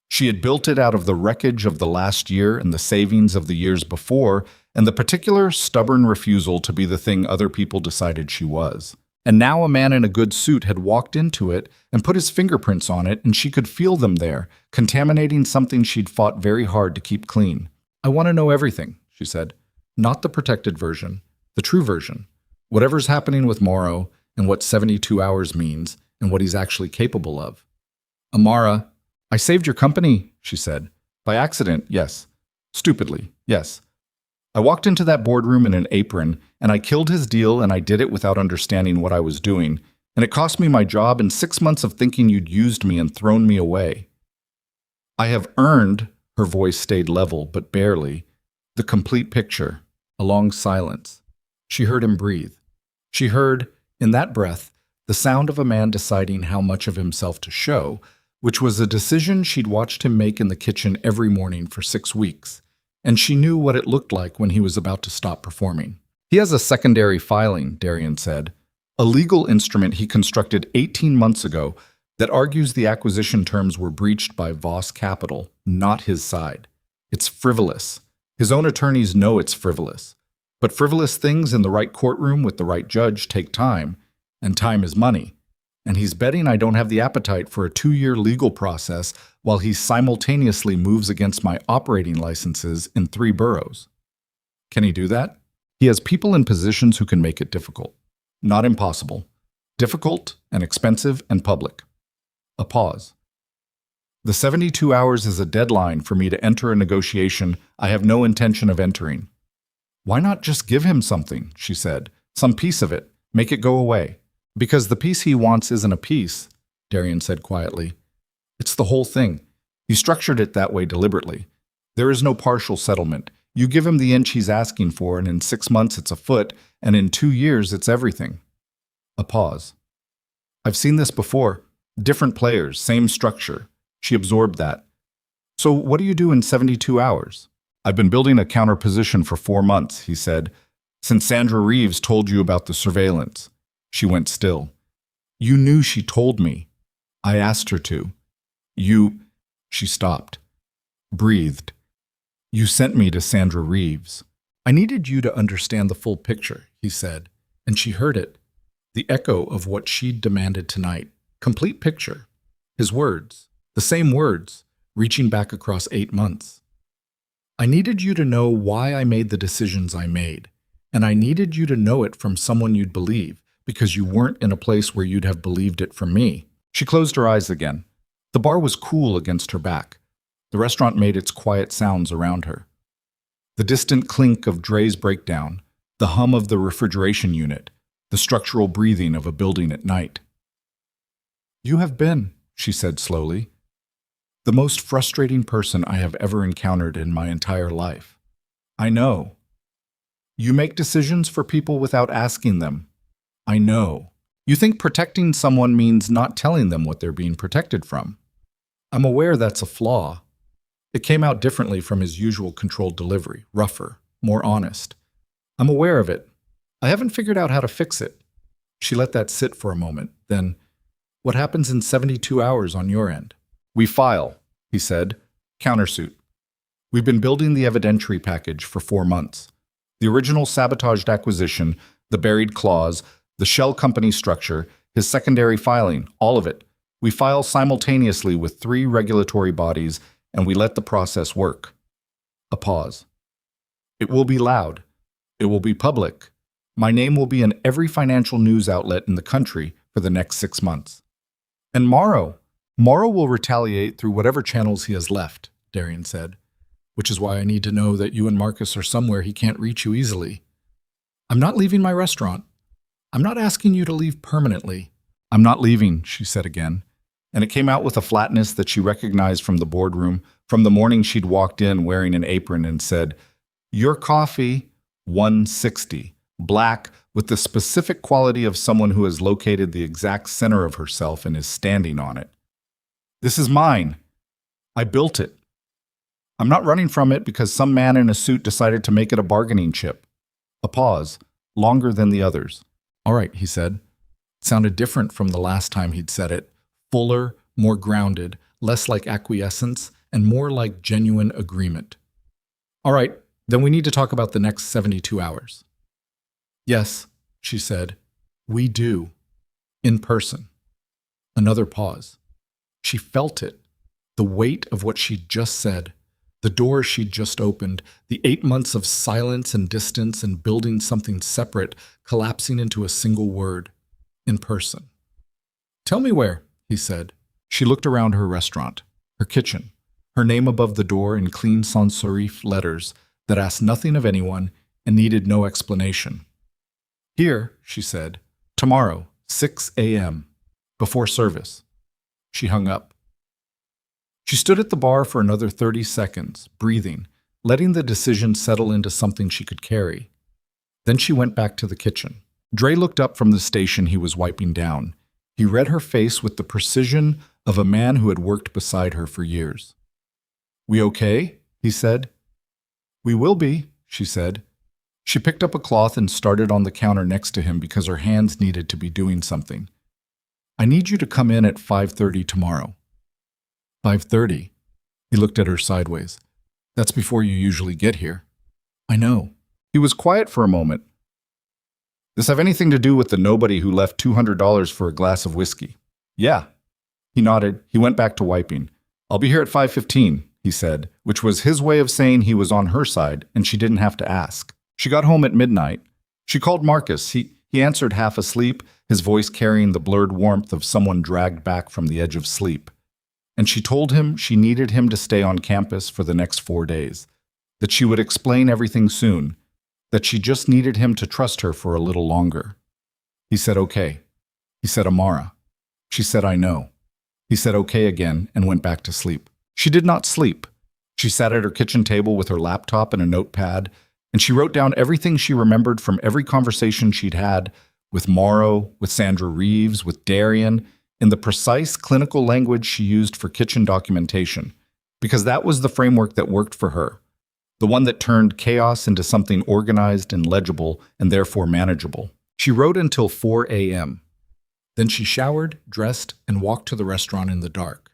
She had built it out of the wreckage of the last year and the savings of the years before, and the particular stubborn refusal to be the thing other people decided she was. And now a man in a good suit had walked into it and put his fingerprints on it, and she could feel them there, contaminating something she'd fought very hard to keep clean. "I want to know everything," she said. "Not the protected version, the true version. Whatever's happening with Morrow and what 72 hours means and what he's actually capable of." "Amara, I saved your company," she said. "By accident, yes. Stupidly, yes. I walked into that boardroom in an apron, and I killed his deal, and I did it without understanding what I was doing, and it cost me my job and 6 months of thinking you'd used me and thrown me away. I have earned," her voice stayed level, but barely, "the complete picture." A long silence. She heard him breathe. She heard, in that breath, the sound of a man deciding how much of himself to show, which was a decision she'd watched him make in the kitchen every morning for 6 weeks. And she knew what it looked like when he was about to stop performing. "He has a secondary filing," Darian said, "a legal instrument he constructed 18 months ago that argues the acquisition terms were breached by Voss Capital, not his side. It's frivolous. His own attorneys know it's frivolous. But frivolous things in the right courtroom with the right judge take time, and time is money. And he's betting I don't have the appetite for a 2-year legal process while he simultaneously moves against my operating licenses in 3 boroughs. Can he do that? He has people in positions who can make it difficult. Not impossible. Difficult and expensive and public." A pause. "The 72 hours is a deadline for me to enter a negotiation I have no intention of entering." "Why not just give him something?" she said. "Some piece of it. Make it go away." "Because the piece he wants isn't a piece," Darian said quietly. "It's the whole thing. You structured it that way deliberately. There is no partial settlement. You give him the inch he's asking for, and in 6 months it's a foot, and in 2 years it's everything." A pause. "I've seen this before. Different players, same structure." She absorbed that. "So what do you do in 72 hours? "I've been building a counterposition for 4 months, he said, "since Sandra Reeves told you about the surveillance." She went still. "You knew she told me." "I asked her to." "You—" She stopped. Breathed. "You sent me to Sandra Reeves." "I needed you to understand the full picture," he said, and she heard it. The echo of what she'd demanded tonight. Complete picture. His words. The same words, reaching back across 8 months. "I needed you to know why I made the decisions I made, and I needed you to know it from someone you'd believe, because you weren't in a place where you'd have believed it from me." She closed her eyes again. The bar was cool against her back. The restaurant made its quiet sounds around her. The distant clink of Dre's breakdown, the hum of the refrigeration unit, the structural breathing of a building at night. "You have been," she said slowly, "the most frustrating person I have ever encountered in my entire life. I know. You make decisions for people without asking them. I know. You think protecting someone means not telling them what they're being protected from. I'm aware that's a flaw." It came out differently from his usual controlled delivery, rougher, more honest. "I'm aware of it. I haven't figured out how to fix it." She let that sit for a moment. Then, "What happens in 72 hours on your end?" "We file," he said. "Countersuit. We've been building the evidentiary package for 4 months. The original sabotaged acquisition, the buried clause, the shell company structure, his secondary filing, all of it. We file simultaneously with 3 regulatory bodies, and we let the process work." A pause. "It will be loud. It will be public. My name will be in every financial news outlet in the country for the next 6 months. And Morrow will retaliate through whatever channels he has left," Darian said, "which is why I need to know that you and Marcus are somewhere he can't reach you easily. I'm not leaving my restaurant. I'm not asking you to leave permanently." "I'm not leaving," she said again, and it came out with a flatness that she recognized from the boardroom, from the morning she'd walked in wearing an apron and said, "Your coffee, 160, black, with the specific quality of someone who has located the exact center of herself and is standing on it. This is mine. I built it. I'm not running from it because some man in a suit decided to make it a bargaining chip." A pause, longer than the others. "All right," he said. It sounded different from the last time he'd said it. Fuller, more grounded, less like acquiescence, and more like genuine agreement. "All right, then we need to talk about the next 72 hours. "Yes," she said. We do. In person. Another pause. She felt it. The weight of what she'd just said. The door she'd just opened. The 8 months of silence and distance and building something separate, collapsing into a single word. In person. Tell me where, he said. She looked around her restaurant, her kitchen, her name above the door in clean sans serif letters that asked nothing of anyone and needed no explanation. Here, she said, tomorrow, 6 a.m., before service. She hung up. She stood at the bar for another 30 seconds, breathing, letting the decision settle into something she could carry. Then she went back to the kitchen. Dre looked up from the station he was wiping down. He read her face with the precision of a man who had worked beside her for years. We okay? He said. We will be, she said. She picked up a cloth and started on the counter next to him because her hands needed to be doing something. I need you to come in at 5:30 tomorrow. 5:30? He looked at her sideways. That's before you usually get here. I know. He was quiet for a moment. This have anything to do with the nobody who left $200 for a glass of whiskey? Yeah. He nodded. He went back to wiping. I'll be here at 5:15, he said, which was his way of saying he was on her side and she didn't have to ask. She got home at midnight. She called Marcus. He answered half asleep, his voice carrying the blurred warmth of someone dragged back from the edge of sleep. And she told him she needed him to stay on campus for the next 4 days, that she would explain everything soon, that she just needed him to trust her for a little longer. He said, okay. He said, Amara. She said, I know. He said, okay again, and went back to sleep. She did not sleep. She sat at her kitchen table with her laptop and a notepad, and she wrote down everything she remembered from every conversation she'd had with Morrow, with Sandra Reeves, with Darian, in the precise clinical language she used for kitchen documentation, because that was the framework that worked for her. The one that turned chaos into something organized and legible and therefore manageable. She wrote until 4 a.m. Then she showered, dressed, and walked to the restaurant in the dark.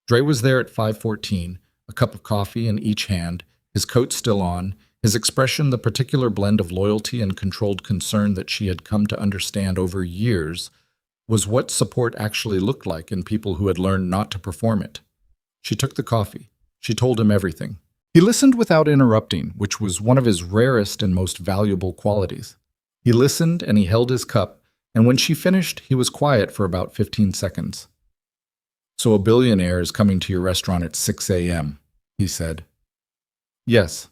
Dre was there at 5:14, a cup of coffee in each hand, his coat still on, his expression the particular blend of loyalty and controlled concern that she had come to understand over years was what support actually looked like in people who had learned not to perform it. She took the coffee. She told him everything. He listened without interrupting, which was one of his rarest and most valuable qualities. He listened and he held his cup, and when she finished, he was quiet for about 15 seconds. So a billionaire is coming to your restaurant at 6 a.m., he said. Yes.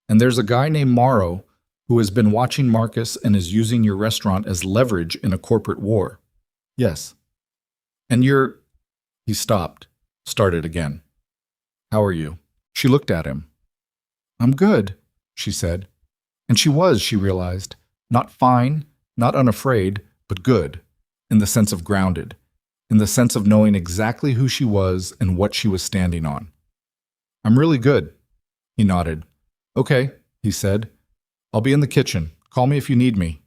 And there's a guy named Morrow who has been watching Marcus and is using your restaurant as leverage in a corporate war. Yes. And He stopped, started again. How are you? She looked at him. I'm good, she said. And she realized, not fine, not unafraid, but good, in the sense of grounded, in the sense of knowing exactly who she was and what she was standing on. I'm really good. He nodded. Okay, he said. I'll be in the kitchen. Call me if you need me.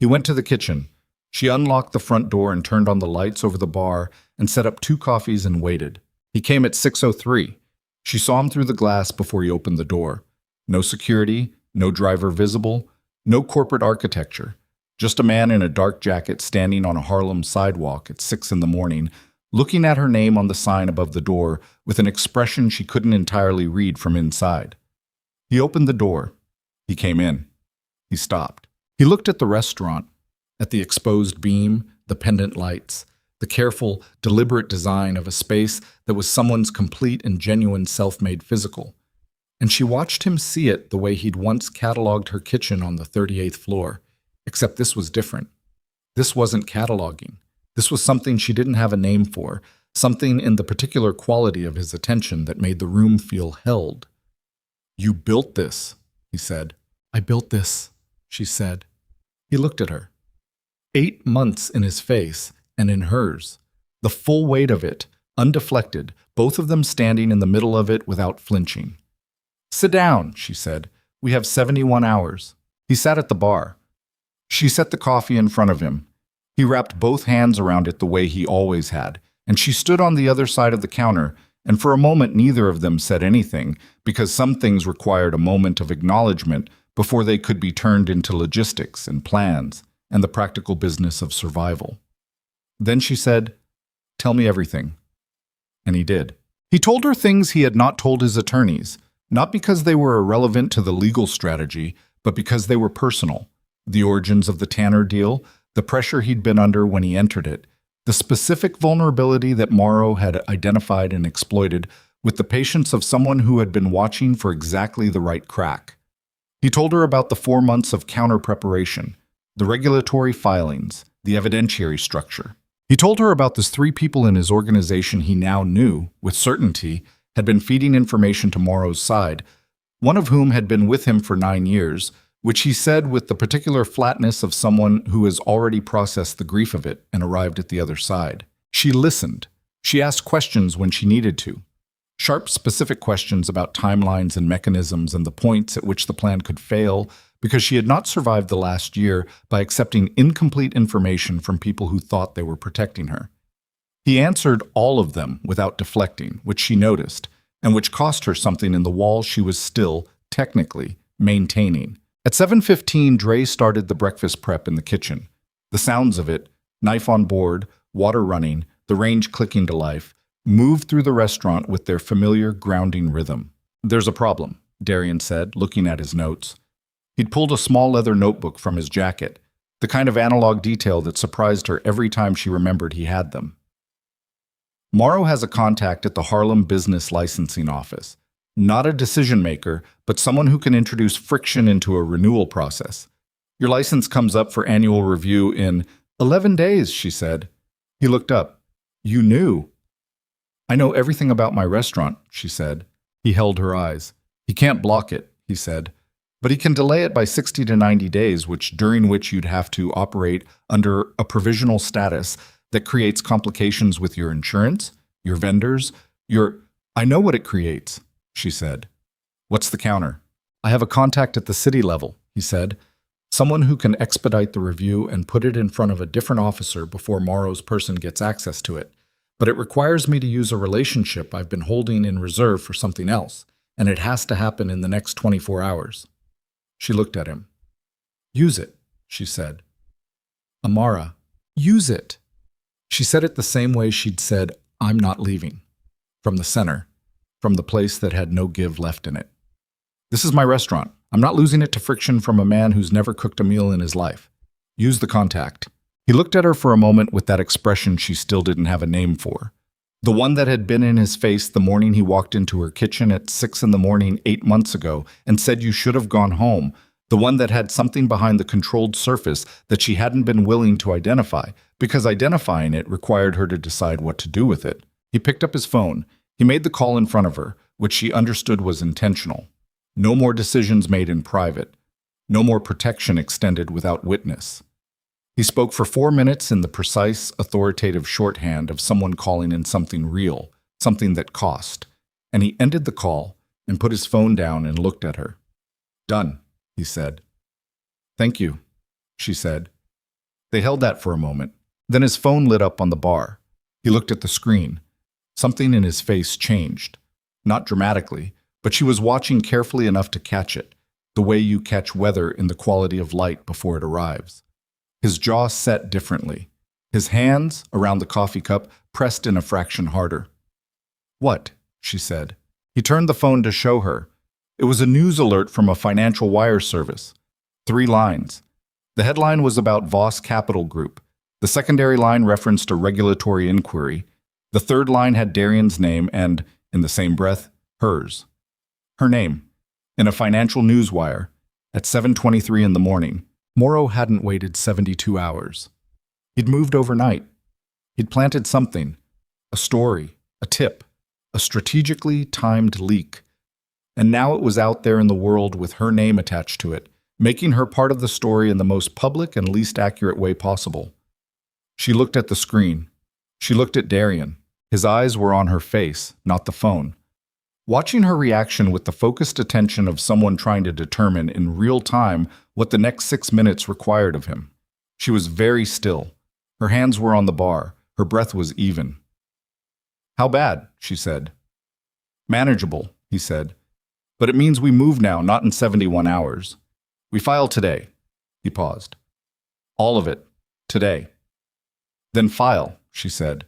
He went to the kitchen. She unlocked the front door and turned on the lights over the bar and set up 2 coffees and waited. He came at 6:03. She saw him through the glass before he opened the door. No security, no driver visible, no corporate architecture. Just a man in a dark jacket standing on a Harlem sidewalk at 6 in the morning, looking at her name on the sign above the door with an expression she couldn't entirely read from inside. He opened the door. He came in. He stopped. He looked at the restaurant, at the exposed beam, the pendant lights, the careful, deliberate design of a space that was someone's complete and genuine self-made physical. And she watched him see it the way he'd once cataloged her kitchen on the 38th floor, except this was different. This wasn't cataloging. This was something she didn't have a name for, something in the particular quality of his attention that made the room feel held. You built this, he said. I built this, she said. He looked at her. 8 months in his face and in hers. The full weight of it, undeflected, both of them standing in the middle of it without flinching. Sit down, she said. We have 71 hours. He sat at the bar. She set the coffee in front of him. He wrapped both hands around it the way he always had, and she stood on the other side of the counter, and for a moment neither of them said anything, because some things required a moment of acknowledgement before they could be turned into logistics and plans. and the practical business of survival. Then she said, "Tell me everything." And he did. He told her things he had not told his attorneys, not because they were irrelevant to the legal strategy, but because they were personal. The origins of the Tanner deal, the pressure he'd been under when he entered it, the specific vulnerability that Morrow had identified and exploited with the patience of someone who had been watching for exactly the right crack. He told her about the 4 months of counter-preparation, the regulatory filings, the evidentiary structure. He told her about the 3 people in his organization he now knew, with certainty, had been feeding information to Morrow's side, one of whom had been with him for 9 years, which he said with the particular flatness of someone who has already processed the grief of it and arrived at the other side. She listened. She asked questions when she needed to. Sharp, specific questions about timelines and mechanisms and the points at which the plan could fail, because she had not survived the last year by accepting incomplete information from people who thought they were protecting her. He answered all of them without deflecting, which she noticed, and which cost her something in the wall she was still, technically, maintaining. At 7:15, Dre started the breakfast prep in the kitchen. The sounds of it, knife on board, water running, the range clicking to life, moved through the restaurant with their familiar grounding rhythm. "There's a problem," Darian said, looking at his notes. He'd pulled a small leather notebook from his jacket, the kind of analog detail that surprised her every time she remembered he had them. "Morrow has a contact at the Harlem Business Licensing Office. Not a decision maker, but someone who can introduce friction into a renewal process. Your license comes up for annual review in 11 days, she said. He looked up. "You knew." "I know everything about my restaurant," she said. He held her eyes. "He can't block it," he said. "But he can delay it by 60 to 90 days, during which you'd have to operate under a provisional status that creates complications with your insurance, your vendors, your—" "I know what it creates," she said. "What's the counter?" "I have a contact at the city level," he said. "Someone who can expedite the review and put it in front of a different officer before Morrow's person gets access to it. But it requires me to use a relationship I've been holding in reserve for something else, and it has to happen in the next 24 hours. She looked at him. "Use it," she said. "Amara, use it." She said it the same way she'd said, "I'm not leaving." From the center, from the place that had no give left in it. "This is my restaurant. I'm not losing it to friction from a man who's never cooked a meal in his life. Use the contact." He looked at her for a moment with that expression she still didn't have a name for. The one that had been in his face the morning he walked into her kitchen at 6 a.m. 8 months ago and said you should have gone home. The one that had something behind the controlled surface that she hadn't been willing to identify, because identifying it required her to decide what to do with it. He picked up his phone. He made the call in front of her, which she understood was intentional. No more decisions made in private. No more protection extended without witness. He spoke for 4 minutes in the precise, authoritative shorthand of someone calling in something real, something that cost. And he ended the call and put his phone down and looked at her. "Done," he said. "Thank you," she said. They held that for a moment. Then his phone lit up on the bar. He looked at the screen. Something in his face changed. Not dramatically, but she was watching carefully enough to catch it, the way you catch weather in the quality of light before it arrives. His jaw set differently. His hands, around the coffee cup, pressed in a fraction harder. "What?" she said. He turned the phone to show her. It was a news alert from a financial wire service. 3 lines. The headline was about Voss Capital Group. The secondary line referenced a regulatory inquiry. The third line had Darian's name and, in the same breath, hers. Her name. In a financial news wire. At 7:23 in the morning. Morrow hadn't waited 72 hours. He'd moved overnight. He'd planted something. A story. A tip. A strategically timed leak. And now it was out there in the world with her name attached to it, making her part of the story in the most public and least accurate way possible. She looked at the screen. She looked at Darian. His eyes were on her face, not the phone. Watching her reaction with the focused attention of someone trying to determine in real time what the next 6 minutes required of him. She was very still. Her hands were on the bar. Her breath was even. "How bad?" she said. "Manageable," he said. "But it means we move now, not in 71 hours. We file today." He paused. All of it. Today. Then file, she said.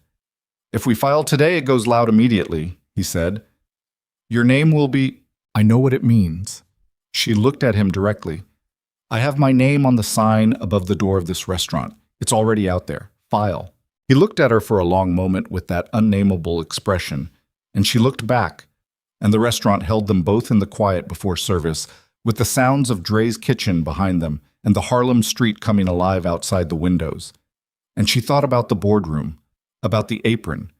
If we file today, it goes loud immediately, he said. Your name will be... I know what it means. She looked at him directly. I have my name on the sign above the door of this restaurant. It's already out there. File. He looked at her for a long moment with that unnameable expression, and she looked back, and the restaurant held them both in the quiet before service, with the sounds of Dre's kitchen behind them and the Harlem street coming alive outside the windows. And she thought about the boardroom, about the apron,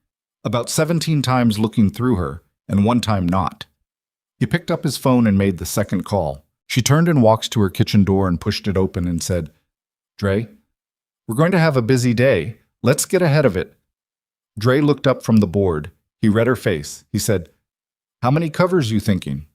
about 17 times looking through her, and one time not. He picked up his phone and made the second call. She turned and walked to her kitchen door and pushed it open and said, Dre, we're going to have a busy day. Let's get ahead of it. Dre looked up from the board. He read her face. He said, How many covers you thinking?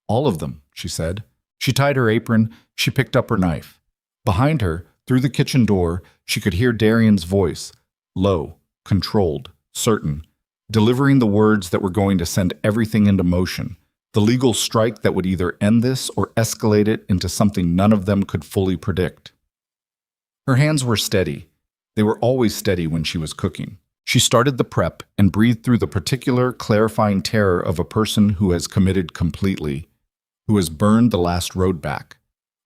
All of them, she said. She tied her apron. She picked up her knife. Behind her, through the kitchen door, she could hear Darian's voice, low, controlled, certain, delivering the words that were going to send everything into motion, the legal strike that would either end this or escalate it into something none of them could fully predict. Her hands were steady. They were always steady when she was cooking. She started the prep and breathed through the particular, clarifying terror of a person who has committed completely, who has burned the last road back,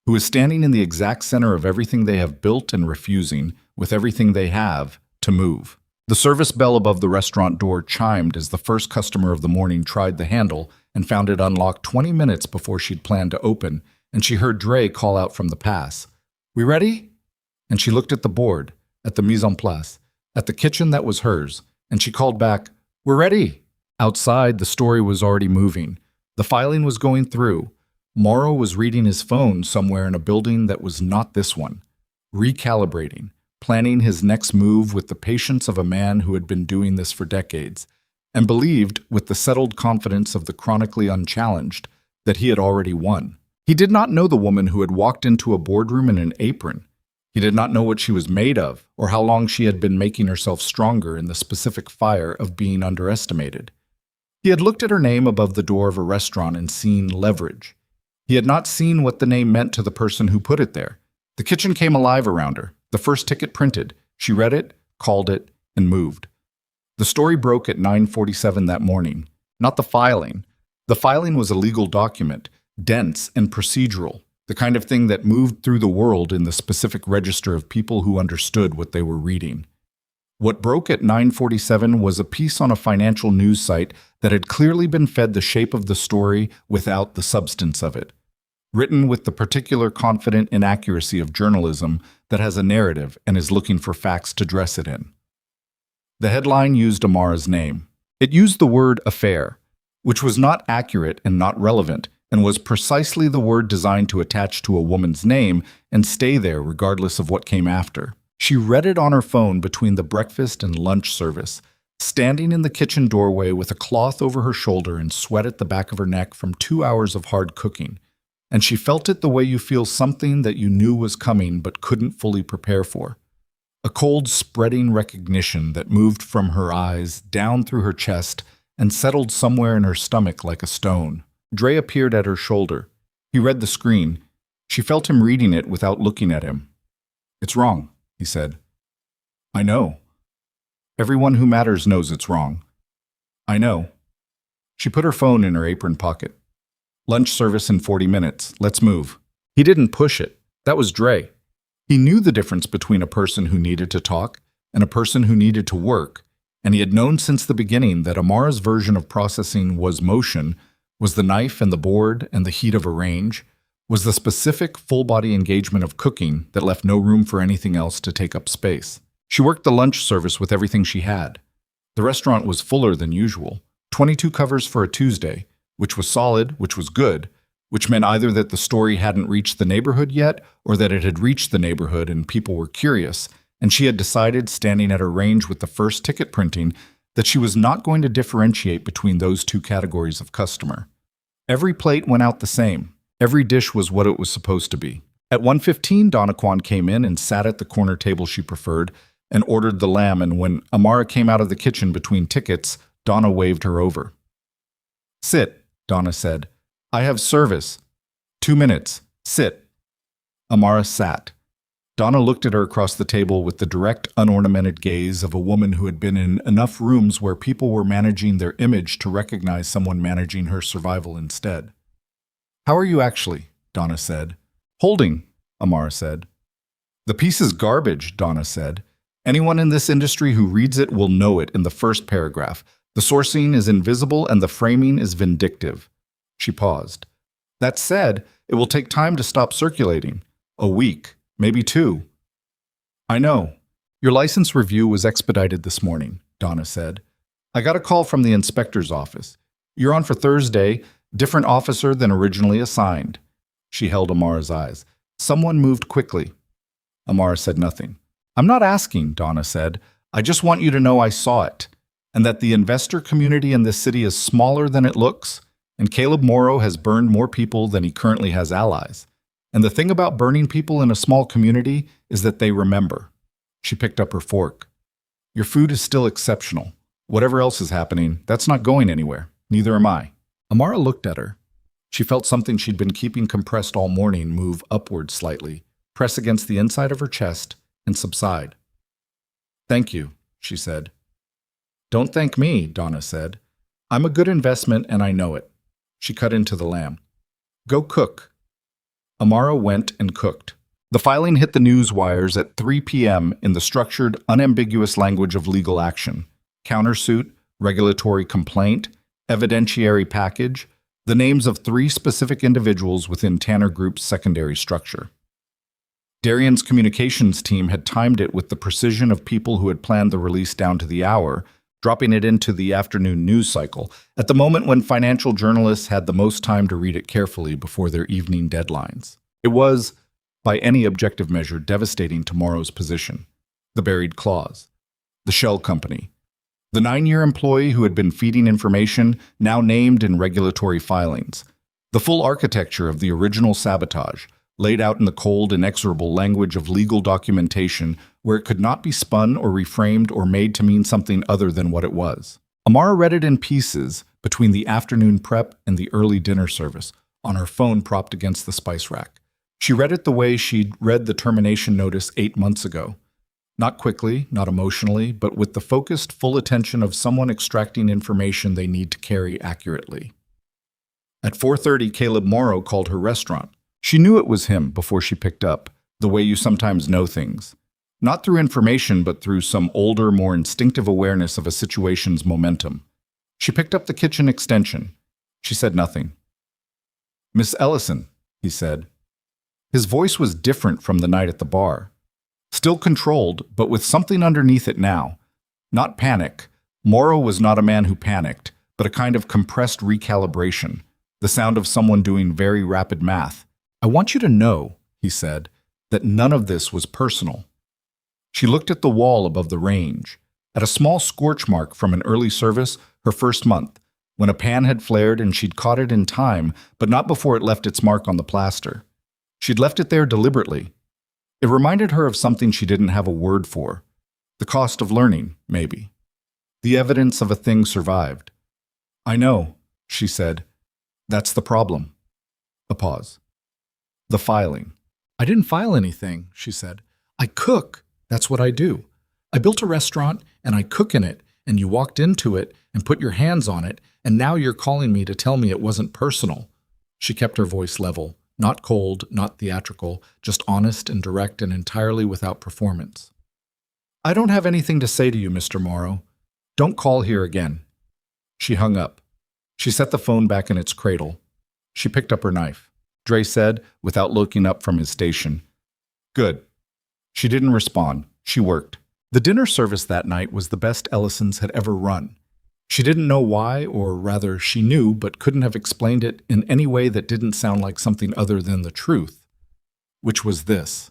who is standing in the exact center of everything they have built and refusing, with everything they have, to move. The service bell above the restaurant door chimed as the first customer of the morning tried the handle and found it unlocked 20 minutes before she'd planned to open, and she heard Dre call out from the pass, We ready? And she looked at the board, at the mise en place, at the kitchen that was hers, and she called back, We're ready. Outside, the story was already moving. The filing was going through. Morrow was reading his phone somewhere in a building that was not this one, recalibrating, planning his next move with the patience of a man who had been doing this for decades, and believed, with the settled confidence of the chronically unchallenged, that he had already won. He did not know the woman who had walked into a boardroom in an apron. He did not know what she was made of, or how long she had been making herself stronger in the specific fire of being underestimated. He had looked at her name above the door of a restaurant and seen leverage. He had not seen what the name meant to the person who put it there. The kitchen came alive around her. The first ticket printed. She read it, called it, and moved. The story broke at 9:47 that morning. Not the filing. The filing was a legal document, dense and procedural, the kind of thing that moved through the world in the specific register of people who understood what they were reading. What broke at 9:47 was a piece on a financial news site that had clearly been fed the shape of the story without the substance of it, written with the particular confident inaccuracy of journalism that has a narrative and is looking for facts to dress it in. The headline used Amara's name. It used the word affair, which was not accurate and not relevant, and was precisely the word designed to attach to a woman's name and stay there regardless of what came after. She read it on her phone between the breakfast and lunch service, standing in the kitchen doorway with a cloth over her shoulder and sweat at the back of her neck from 2 hours of hard cooking. And she felt it the way you feel something that you knew was coming but couldn't fully prepare for. A cold, spreading recognition that moved from her eyes down through her chest and settled somewhere in her stomach like a stone. Dre appeared at her shoulder. He read the screen. She felt him reading it without looking at him. It's wrong, he said. I know. Everyone who matters knows it's wrong. I know. She put her phone in her apron pocket. Lunch service in 40 minutes. Let's move. He didn't push it. That was Dre. He knew the difference between a person who needed to talk and a person who needed to work, and he had known since the beginning that Amara's version of processing was motion, was the knife and the board and the heat of a range, was the specific full-body engagement of cooking that left no room for anything else to take up space. She worked the lunch service with everything she had. The restaurant was fuller than usual, 22 covers for a Tuesday, which was solid, which was good, which meant either that the story hadn't reached the neighborhood yet or that it had reached the neighborhood and people were curious, and she had decided, standing at her range with the first ticket printing, that she was not going to differentiate between those two categories of customer. Every plate went out the same. Every dish was what it was supposed to be. At 1:15, Donaquan came in and sat at the corner table she preferred and ordered the lamb, and when Amara came out of the kitchen between tickets, Donna waved her over. Sit, Donna said. I have service. 2 minutes. Sit. Amara sat. Donna looked at her across the table with the direct, unornamented gaze of a woman who had been in enough rooms where people were managing their image to recognize someone managing her survival instead. "How are you actually?" Donna said. "Holding," Amara said. "The piece is garbage," Donna said. "Anyone in this industry who reads it will know it in the first paragraph. The sourcing is invisible and the framing is vindictive." She paused. "That said, it will take time to stop circulating. A week, maybe 2. "I know. Your license review was expedited this morning," Donna said. "I got a call from the inspector's office. You're on for Thursday, different officer than originally assigned." She held Amara's eyes. "Someone moved quickly." Amara said nothing. "I'm not asking," Donna said. "I just want you to know I saw it, and that the investor community in this city is smaller than it looks, and Caleb Morrow has burned more people than he currently has allies. And the thing about burning people in a small community is that they remember." She picked up her fork. "Your food is still exceptional. Whatever else is happening, that's not going anywhere. Neither am I." Amara looked at her. She felt something she'd been keeping compressed all morning move upward slightly, press against the inside of her chest, and subside. "Thank you," she said. "Don't thank me," Donna said. "I'm a good investment and I know it." She cut into the lamb. "Go cook." Amara went and cooked. The filing hit the news wires at 3 p.m. in the structured, unambiguous language of legal action: countersuit, regulatory complaint, evidentiary package, the names of 3 specific individuals within Tanner Group's secondary structure. Darian's communications team had timed it with the precision of people who had planned the release down to the hour, dropping it into the afternoon news cycle, at the moment when financial journalists had the most time to read it carefully before their evening deadlines. It was, by any objective measure, devastating to Morrow's position. The buried clause. The shell company. The 9-year employee who had been feeding information, now named in regulatory filings. The full architecture of the original sabotage, laid out in the cold, inexorable language of legal documentation where it could not be spun or reframed or made to mean something other than what it was. Amara read it in pieces between the afternoon prep and the early dinner service, on her phone propped against the spice rack. She read it the way she'd read the termination notice 8 months ago. Not quickly, not emotionally, but with the focused, full attention of someone extracting information they need to carry accurately. At 4:30, Caleb Morrow called her restaurant. She knew it was him before she picked up, the way you sometimes know things. Not through information, but through some older, more instinctive awareness of a situation's momentum. She picked up the kitchen extension. She said nothing. "Miss Ellison," he said. His voice was different from the night at the bar. Still controlled, but with something underneath it now. Not panic. Morrow was not a man who panicked, but a kind of compressed recalibration, the sound of someone doing very rapid math. "I want you to know," he said, "that none of this was personal." She looked at the wall above the range, at a small scorch mark from an early service, her first month, when a pan had flared and she'd caught it in time, but not before it left its mark on the plaster. She'd left it there deliberately. It reminded her of something she didn't have a word for. The cost of learning, maybe. The evidence of a thing survived. "I know," she said. "That's the problem." A pause. "The filing." "I didn't file anything," she said. "I cook. That's what I do. I built a restaurant, and I cook in it, and you walked into it and put your hands on it, and now you're calling me to tell me it wasn't personal." She kept her voice level, not cold, not theatrical, just honest and direct and entirely without performance. "I don't have anything to say to you, Mr. Morrow. Don't call here again." She hung up. She set the phone back in its cradle. She picked up her knife. Dre said, without looking up from his station. "Good." She didn't respond. She worked. The dinner service that night was the best Ellison's had ever run. She didn't know why, or rather she knew but couldn't have explained it in any way that didn't sound like something other than the truth, which was this.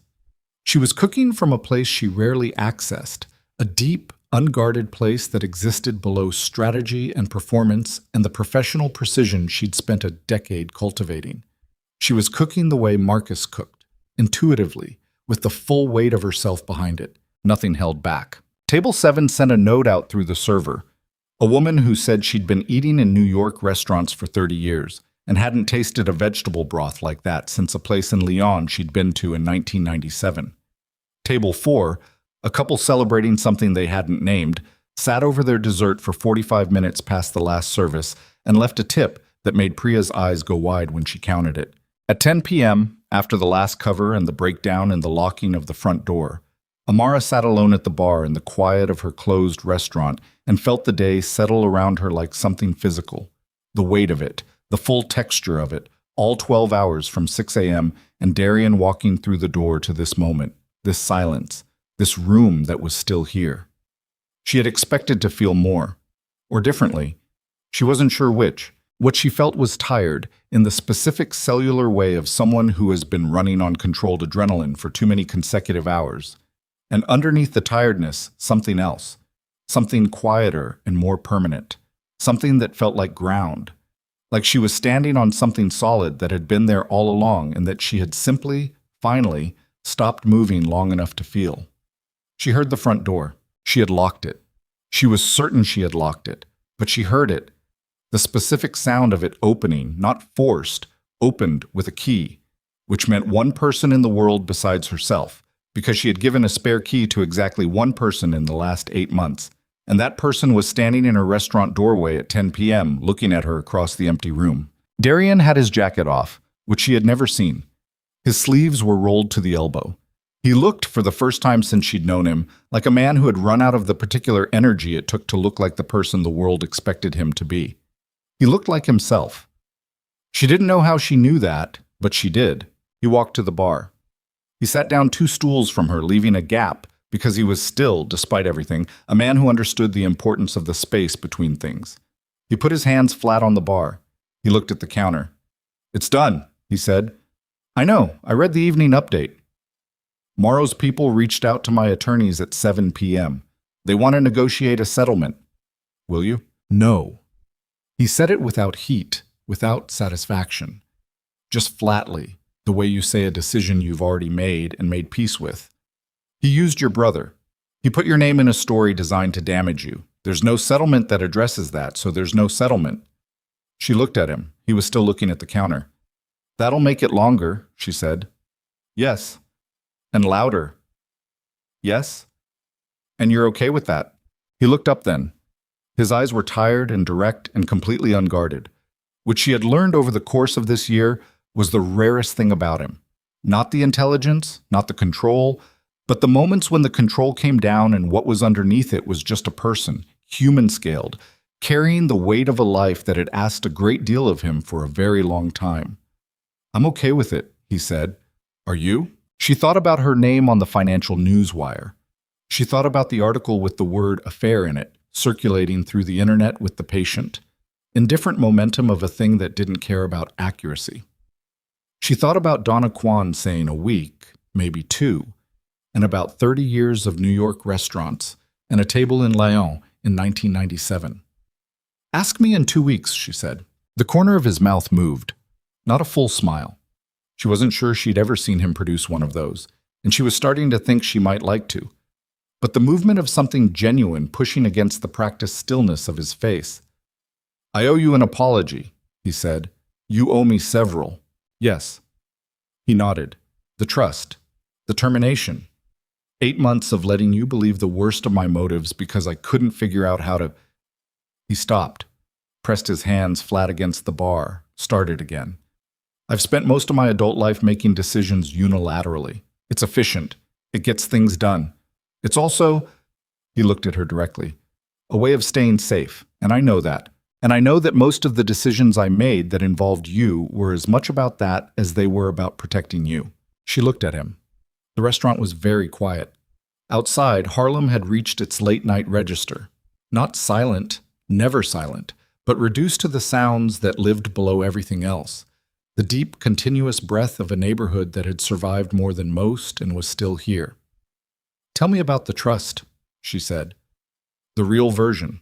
She was cooking from a place she rarely accessed, a deep, unguarded place that existed below strategy and performance and the professional precision she'd spent a decade cultivating. She was cooking the way Marcus cooked, intuitively, with the full weight of herself behind it, nothing held back. Table 7 sent a note out through the server. A woman who said she'd been eating in New York restaurants for 30 years and hadn't tasted a vegetable broth like that since a place in Lyon she'd been to in 1997. Table 4, a couple celebrating something they hadn't named, sat over their dessert for 45 minutes past the last service and left a tip that made Priya's eyes go wide when she counted it. At 10 p.m., after the last cover and the breakdown and the locking of the front door, Amara sat alone at the bar in the quiet of her closed restaurant and felt the day settle around her like something physical. The weight of it, the full texture of it, all 12 hours from 6 a.m. and Darian walking through the door to this moment, this silence, this room that was still here. She had expected to feel more, or differently. She wasn't sure which. What she felt was tired, in the specific cellular way of someone who has been running on controlled adrenaline for too many consecutive hours. And underneath the tiredness, something else. Something quieter and more permanent. Something that felt like ground. Like she was standing on something solid that had been there all along and that she had simply, finally, stopped moving long enough to feel. She heard the front door. She had locked it. She was certain she had locked it, but she heard it. The specific sound of it opening, not forced, opened with a key, which meant one person in the world besides herself, because she had given a spare key to exactly one person in the last 8 months, and that person was standing in her restaurant doorway at 10 p.m., looking at her across the empty room. Darian had his jacket off, which she had never seen. His sleeves were rolled to the elbow. He looked, for the first time since she'd known him, like a man who had run out of the particular energy it took to look like the person the world expected him to be. He looked like himself. She didn't know how she knew that, but she did. He walked to the bar. He sat down 2 stools from her, leaving a gap, because he was still, despite everything, a man who understood the importance of the space between things. He put his hands flat on the bar. He looked at the counter. "It's done," he said. "I know. I read the evening update. Morrow's people reached out to my attorneys at 7 p.m. They want to negotiate a settlement. Will you?" "No." He said it without heat, without satisfaction. Just flatly, the way you say a decision you've already made and made peace with. He used your brother. He put your name in a story designed to damage you. There's no settlement that addresses that, so there's no settlement. She looked at him. He was still looking at the counter. "That'll make it longer," she said. "Yes." "And louder." "Yes." "And you're okay with that?" He looked up then. His eyes were tired and direct and completely unguarded. What she had learned over the course of this year was the rarest thing about him. Not the intelligence, not the control, but the moments when the control came down and what was underneath it was just a person, human-scaled, carrying the weight of a life that had asked a great deal of him for a very long time. "I'm okay with it," he said. "Are you?" She thought about her name on the financial newswire. She thought about the article with the word affair in it, circulating through the internet with the patient, indifferent momentum of a thing that didn't care about accuracy. She thought about Donna Kwan saying a week, maybe 2, and about 30 years of New York restaurants and a table in Lyon in 1997. "Ask me in 2 weeks," she said. The corner of his mouth moved, not a full smile. She wasn't sure she'd ever seen him produce one of those, and she was starting to think she might like to. But the movement of something genuine pushing against the practiced stillness of his face. "I owe you an apology," he said. "You owe me several." "Yes." He nodded. "The trust. The termination. 8 months of letting you believe the worst of my motives because I couldn't figure out how to—" He stopped, pressed his hands flat against the bar, started again. "I've spent most of my adult life making decisions unilaterally. It's efficient. It gets things done. It's also," he looked at her directly, "a way of staying safe, and I know that. And I know that most of the decisions I made that involved you were as much about that as they were about protecting you." She looked at him. The restaurant was very quiet. Outside, Harlem had reached its late-night register. Not silent, never silent, but reduced to the sounds that lived below everything else. The deep, continuous breath of a neighborhood that had survived more than most and was still here. "Tell me about the trust," she said. "The real version.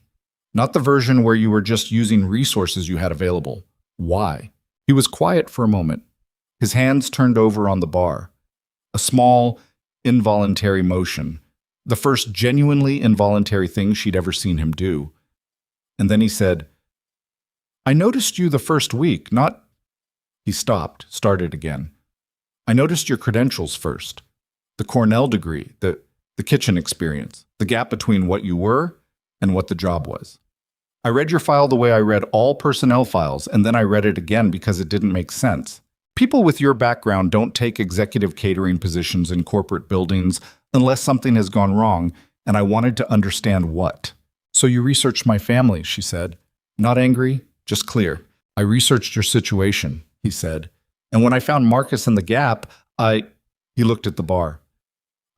Not the version where you were just using resources you had available. Why?" He was quiet for a moment. His hands turned over on the bar. A small, involuntary motion. The first genuinely involuntary thing she'd ever seen him do. And then he said, "I noticed you the first week, not—" He stopped, started again. "I noticed your credentials first. the Cornell degree, the kitchen experience, the gap between what you were and what the job was. I read your file the way I read all personnel files, and then I read it again because it didn't make sense. People with your background don't take executive catering positions in corporate buildings unless something has gone wrong, and I wanted to understand what. So you researched my family, she said. Not angry, just clear. I researched your situation, he said. And when I found Marcus in the gap, He looked at the bar.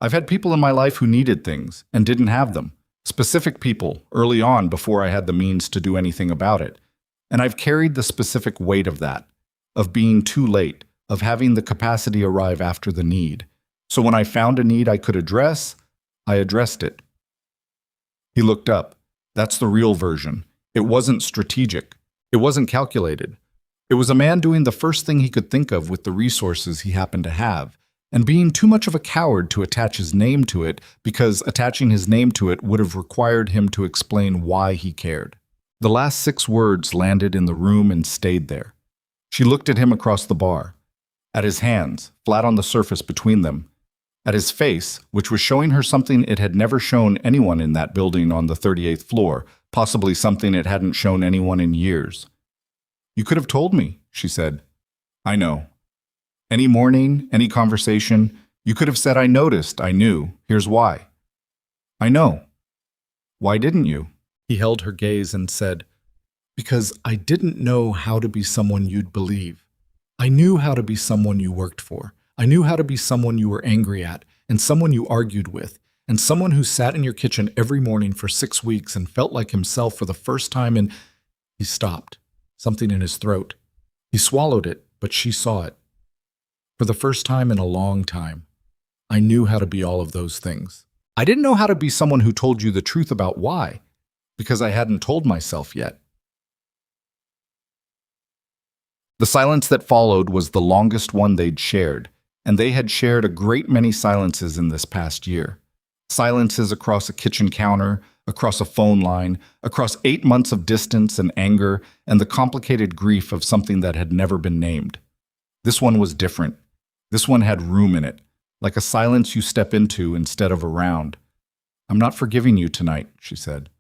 I've had people in my life who needed things and didn't have them. Specific people early on before I had the means to do anything about it. And I've carried the specific weight of that, of being too late, of having the capacity arrive after the need. So when I found a need I could address, I addressed it. He looked up. That's the real version. It wasn't strategic. It wasn't calculated. It was a man doing the first thing he could think of with the resources he happened to have, and being too much of a coward to attach his name to it, because attaching his name to it would have required him to explain why he cared. The last 6 words landed in the room and stayed there. She looked at him across the bar, at his hands, flat on the surface between them, at his face, which was showing her something it had never shown anyone in that building on the 38th floor, possibly something it hadn't shown anyone in years. "You could have told me," she said. "I know. Any morning, any conversation, you could have said, 'I noticed, I knew, here's why.'" "I know. Why didn't you?" He held her gaze and said, "Because I didn't know how to be someone you'd believe. I knew how to be someone you worked for. I knew how to be someone you were angry at, and someone you argued with, and someone who sat in your kitchen every morning for 6 weeks and felt like himself for the first time in—" He stopped, something in his throat. He swallowed it, but she saw it. "For the first time in a long time, I knew how to be all of those things. I didn't know how to be someone who told you the truth about why, because I hadn't told myself yet." The silence that followed was the longest one they'd shared, and they had shared a great many silences in this past year. Silences across a kitchen counter, across a phone line, across 8 months of distance and anger, and the complicated grief of something that had never been named. This one was different. This one had room in it, like a silence you step into instead of around. "I'm not forgiving you tonight," she said.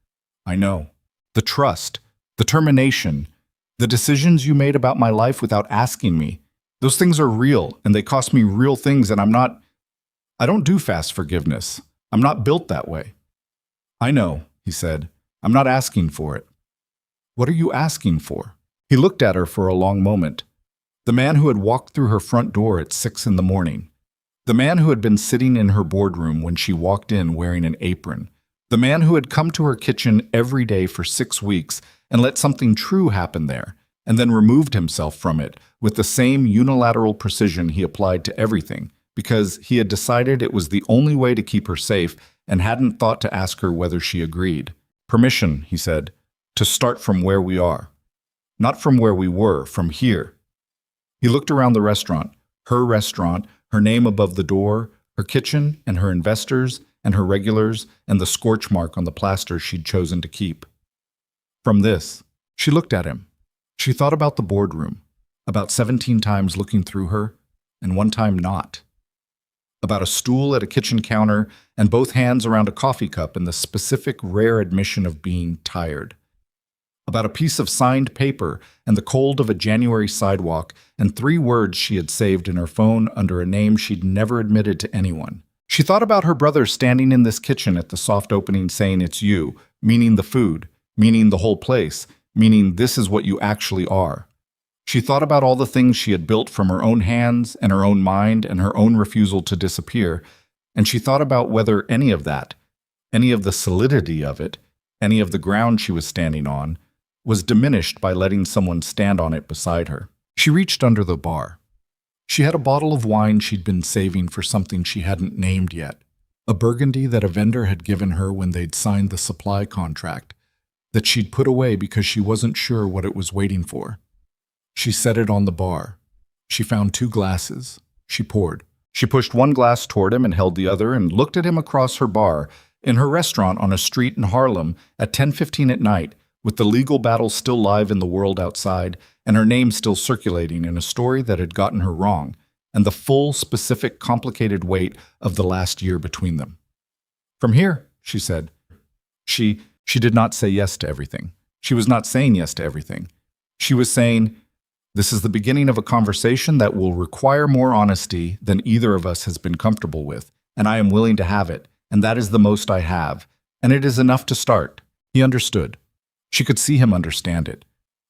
"I know. The trust, the termination, the decisions you made about my life without asking me, those things are real, and they cost me real things, and I don't do fast forgiveness. I'm not built that way." "I know," he said. "I'm not asking for it." "What are you asking for?" He looked at her for a long moment. The man who had walked through her front door at 6 in the morning. The man who had been sitting in her boardroom when she walked in wearing an apron. The man who had come to her kitchen every day for 6 weeks and let something true happen there, and then removed himself from it with the same unilateral precision he applied to everything, because he had decided it was the only way to keep her safe and hadn't thought to ask her whether she agreed. "Permission," he said, "to start from where we are. Not from where we were, from here." He looked around the restaurant, her name above the door, her kitchen and her investors and her regulars, and the scorch mark on the plaster she'd chosen to keep. From this, she looked at him. She thought about the boardroom, about 17 times looking through her, and 1 time not. About a stool at a kitchen counter and both hands around a coffee cup and the specific rare admission of being tired. About a piece of signed paper and the cold of a January sidewalk and 3 words she had saved in her phone under a name she'd never admitted to anyone. She thought about her brother standing in this kitchen at the soft opening saying, "It's you," meaning the food, meaning the whole place, meaning this is what you actually are. She thought about all the things she had built from her own hands and her own mind and her own refusal to disappear, and she thought about whether any of that, any of the solidity of it, any of the ground she was standing on, was diminished by letting someone stand on it beside her. She reached under the bar. She had a bottle of wine she'd been saving for something she hadn't named yet, a Burgundy that a vendor had given her when they'd signed the supply contract, that she'd put away because she wasn't sure what it was waiting for. She set it on the bar. She found 2 glasses. She poured. She pushed 1 glass toward him and held the other and looked at him across her bar, in her restaurant on a street in Harlem at 10:15 at night, with the legal battle still live in the world outside, and her name still circulating in a story that had gotten her wrong, and the full, specific, complicated weight of the last year between them. "From here," she said. She did not say yes to everything. She was not saying yes to everything. She was saying, "This is the beginning of a conversation that will require more honesty than either of us has been comfortable with, and I am willing to have it, and that is the most I have, and it is enough to start." He understood. She could see him understand it.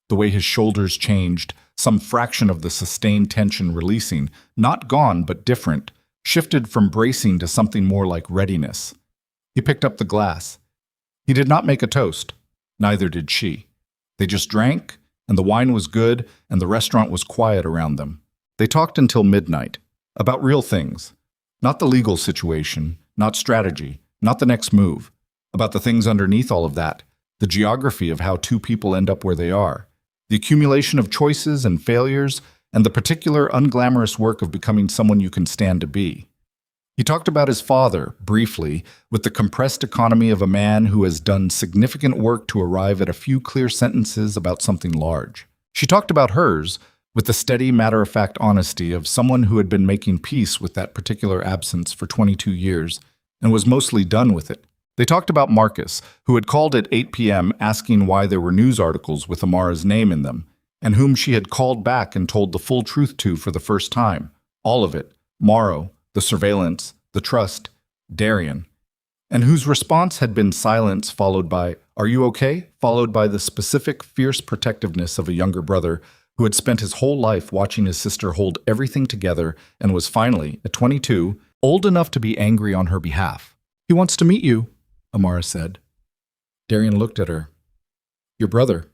The way his shoulders changed, some fraction of the sustained tension releasing, not gone but different, shifted from bracing to something more like readiness. He picked up the glass. He did not make a toast. Neither did she. They just drank, and the wine was good, and the restaurant was quiet around them. They talked until midnight, about real things. Not the legal situation, not strategy, not the next move. About the things underneath all of that, the geography of how two people end up where they are, the accumulation of choices and failures, and the particular unglamorous work of becoming someone you can stand to be. He talked about his father, briefly, with the compressed economy of a man who has done significant work to arrive at a few clear sentences about something large. She talked about hers, with the steady, matter-of-fact honesty of someone who had been making peace with that particular absence for 22 years and was mostly done with it. They talked about Marcus, who had called at 8 p.m. asking why there were news articles with Amara's name in them, and whom she had called back and told the full truth to for the first time. All of it. Morrow, the surveillance, the trust, Darian, and whose response had been silence followed by, "Are you okay?" followed by the specific, fierce protectiveness of a younger brother who had spent his whole life watching his sister hold everything together and was finally, at 22, old enough to be angry on her behalf. "He wants to meet you," Amara said. Darian looked at her. "Your brother."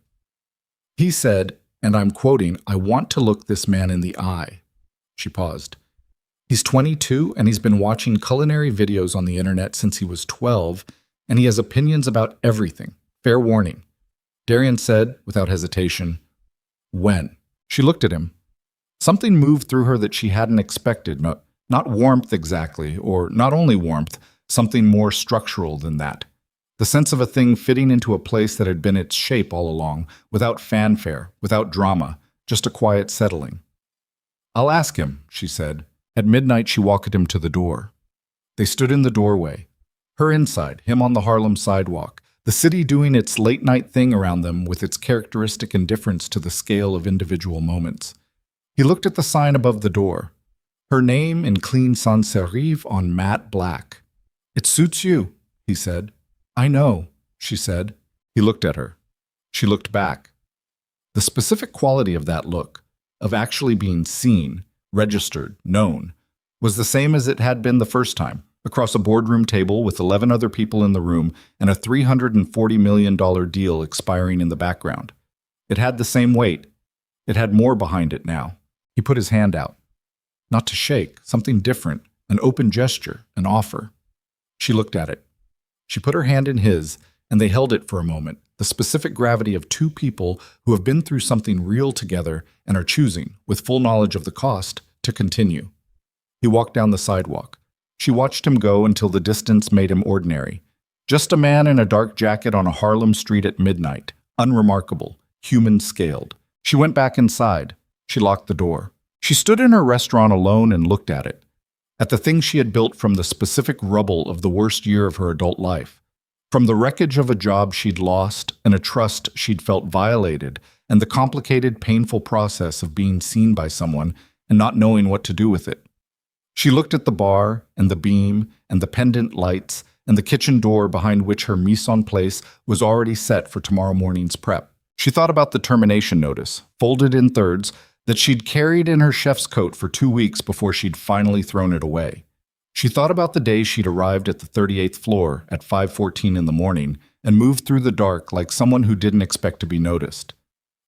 He said, and I'm quoting, "I want to look this man in the eye." She paused. "He's 22 and he's been watching culinary videos on the internet since he was 12, and he has opinions about everything. Fair warning." Darian said, without hesitation, "When?" She looked at him. Something moved through her that she hadn't expected. Not warmth exactly, or not only warmth, something more structural than that. The sense of a thing fitting into a place that had been its shape all along, without fanfare, without drama, just a quiet settling. "I'll ask him," she said. At midnight, she walked him to the door. They stood in the doorway. Her inside, him on the Harlem sidewalk, the city doing its late-night thing around them with its characteristic indifference to the scale of individual moments. He looked at the sign above the door. Her name in clean sans serif on matte black. "It suits you," he said. "I know," she said. He looked at her. She looked back. The specific quality of that look, of actually being seen, registered, known, was the same as it had been the first time, across a boardroom table with 11 other people in the room and a $340 million deal expiring in the background. It had the same weight. It had more behind it now. He put his hand out. Not to shake, something different, an open gesture, an offer. She looked at it. She put her hand in his, and they held it for a moment, the specific gravity of two people who have been through something real together and are choosing, with full knowledge of the cost, to continue. He walked down the sidewalk. She watched him go until the distance made him ordinary. Just a man in a dark jacket on a Harlem street at midnight, unremarkable, human-scaled. She went back inside. She locked the door. She stood in her restaurant alone and looked at it, at the things she had built from the specific rubble of the worst year of her adult life, from the wreckage of a job she'd lost and a trust she'd felt violated, and the complicated, painful process of being seen by someone and not knowing what to do with it. She looked at the bar and the beam and the pendant lights and the kitchen door behind which her mise en place was already set for tomorrow morning's prep. She thought about the termination notice, folded in thirds, that she'd carried in her chef's coat for 2 weeks before she'd finally thrown it away. She thought about the day she'd arrived at the 38th floor at 5:14 in the morning and moved through the dark like someone who didn't expect to be noticed.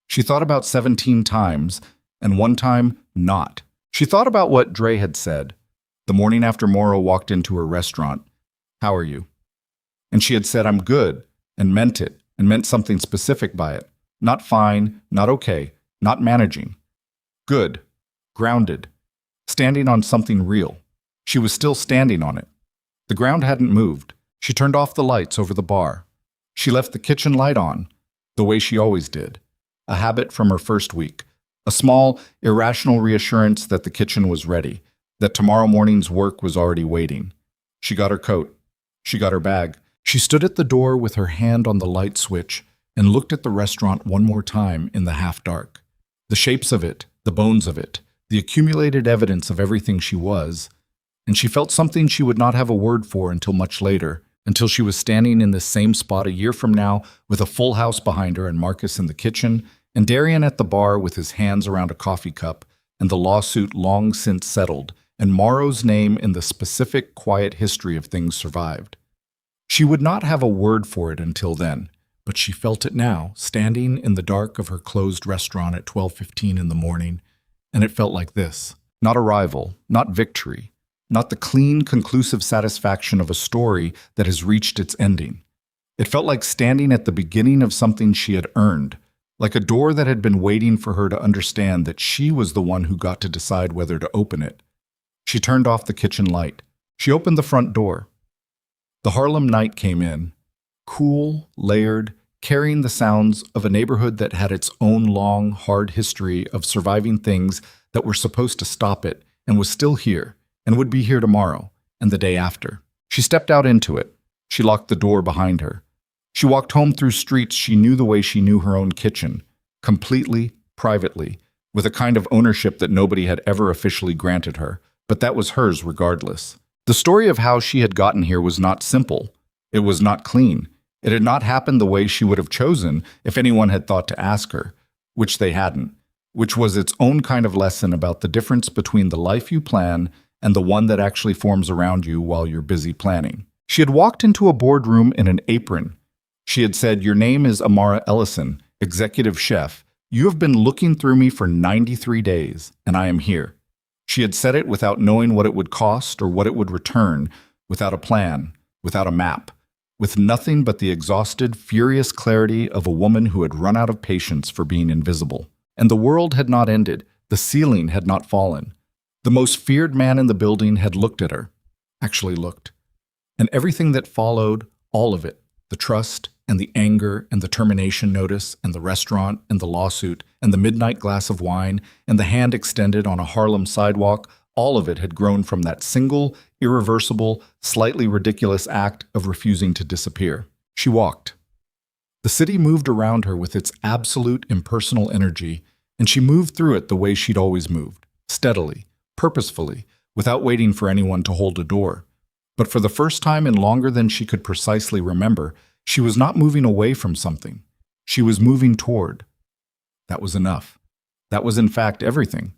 She thought about 17 times, and one time, not. She thought about what Dre had said. The morning after Morrow walked into her restaurant, "How are you?" And she had said, "I'm good," and meant it, and meant something specific by it. Not fine, not okay, not managing. Good, grounded, standing on something real. She was still standing on it. The ground hadn't moved. She turned off the lights over the bar. She left the kitchen light on, the way she always did, a habit from her first week, A small, irrational reassurance that the kitchen was ready, that tomorrow morning's work was already waiting. She got her coat. She got her bag. She stood at the door with her hand on the light switch and looked at the restaurant one more time in the half-dark. The shapes of it, the bones of it, the accumulated evidence of everything she was, and she felt something she would not have a word for until much later, until she was standing in this same spot a year from now with a full house behind her and Marcus in the kitchen, and Darian at the bar with his hands around a coffee cup, and the lawsuit long since settled, and Morrow's name in the specific, quiet history of things survived. She would not have a word for it until then, but she felt it now, standing in the dark of her closed restaurant at 12:15 in the morning, and it felt like this. Not arrival, not victory, not the clean, conclusive satisfaction of a story that has reached its ending. It felt like standing at the beginning of something she had earned, like a door that had been waiting for her to understand that she was the one who got to decide whether to open it. She turned off the kitchen light. She opened the front door. The Harlem night came in, cool, layered, carrying the sounds of a neighborhood that had its own long, hard history of surviving things that were supposed to stop it and was still here and would be here tomorrow and the day after. She stepped out into it. She locked the door behind her. She walked home through streets she knew the way she knew her own kitchen, completely, privately, with a kind of ownership that nobody had ever officially granted her, but that was hers regardless. The story of how she had gotten here was not simple. It was not clean. It had not happened the way she would have chosen if anyone had thought to ask her, which they hadn't, which was its own kind of lesson about the difference between the life you plan and the one that actually forms around you while you're busy planning. She had walked into a boardroom in an apron. She had said, "Your name is Amara Ellison, executive chef. You have been looking through me for 93 days, and I am here." She had said it without knowing what it would cost or what it would return, without a plan, without a map, with nothing but the exhausted, furious clarity of a woman who had run out of patience for being invisible. And the world had not ended. The ceiling had not fallen. The most feared man in the building had looked at her, actually looked. And everything that followed, all of it, the trust and the anger and the termination notice and the restaurant and the lawsuit and the midnight glass of wine and the hand extended on a Harlem sidewalk, all of it had grown from that single, irreversible, slightly ridiculous act of refusing to disappear. She walked. The city moved around her with its absolute impersonal energy, and she moved through it the way she'd always moved, steadily, purposefully, without waiting for anyone to hold a door. But for the first time in longer than she could precisely remember, she was not moving away from something. She was moving toward. That was enough. That was in fact everything.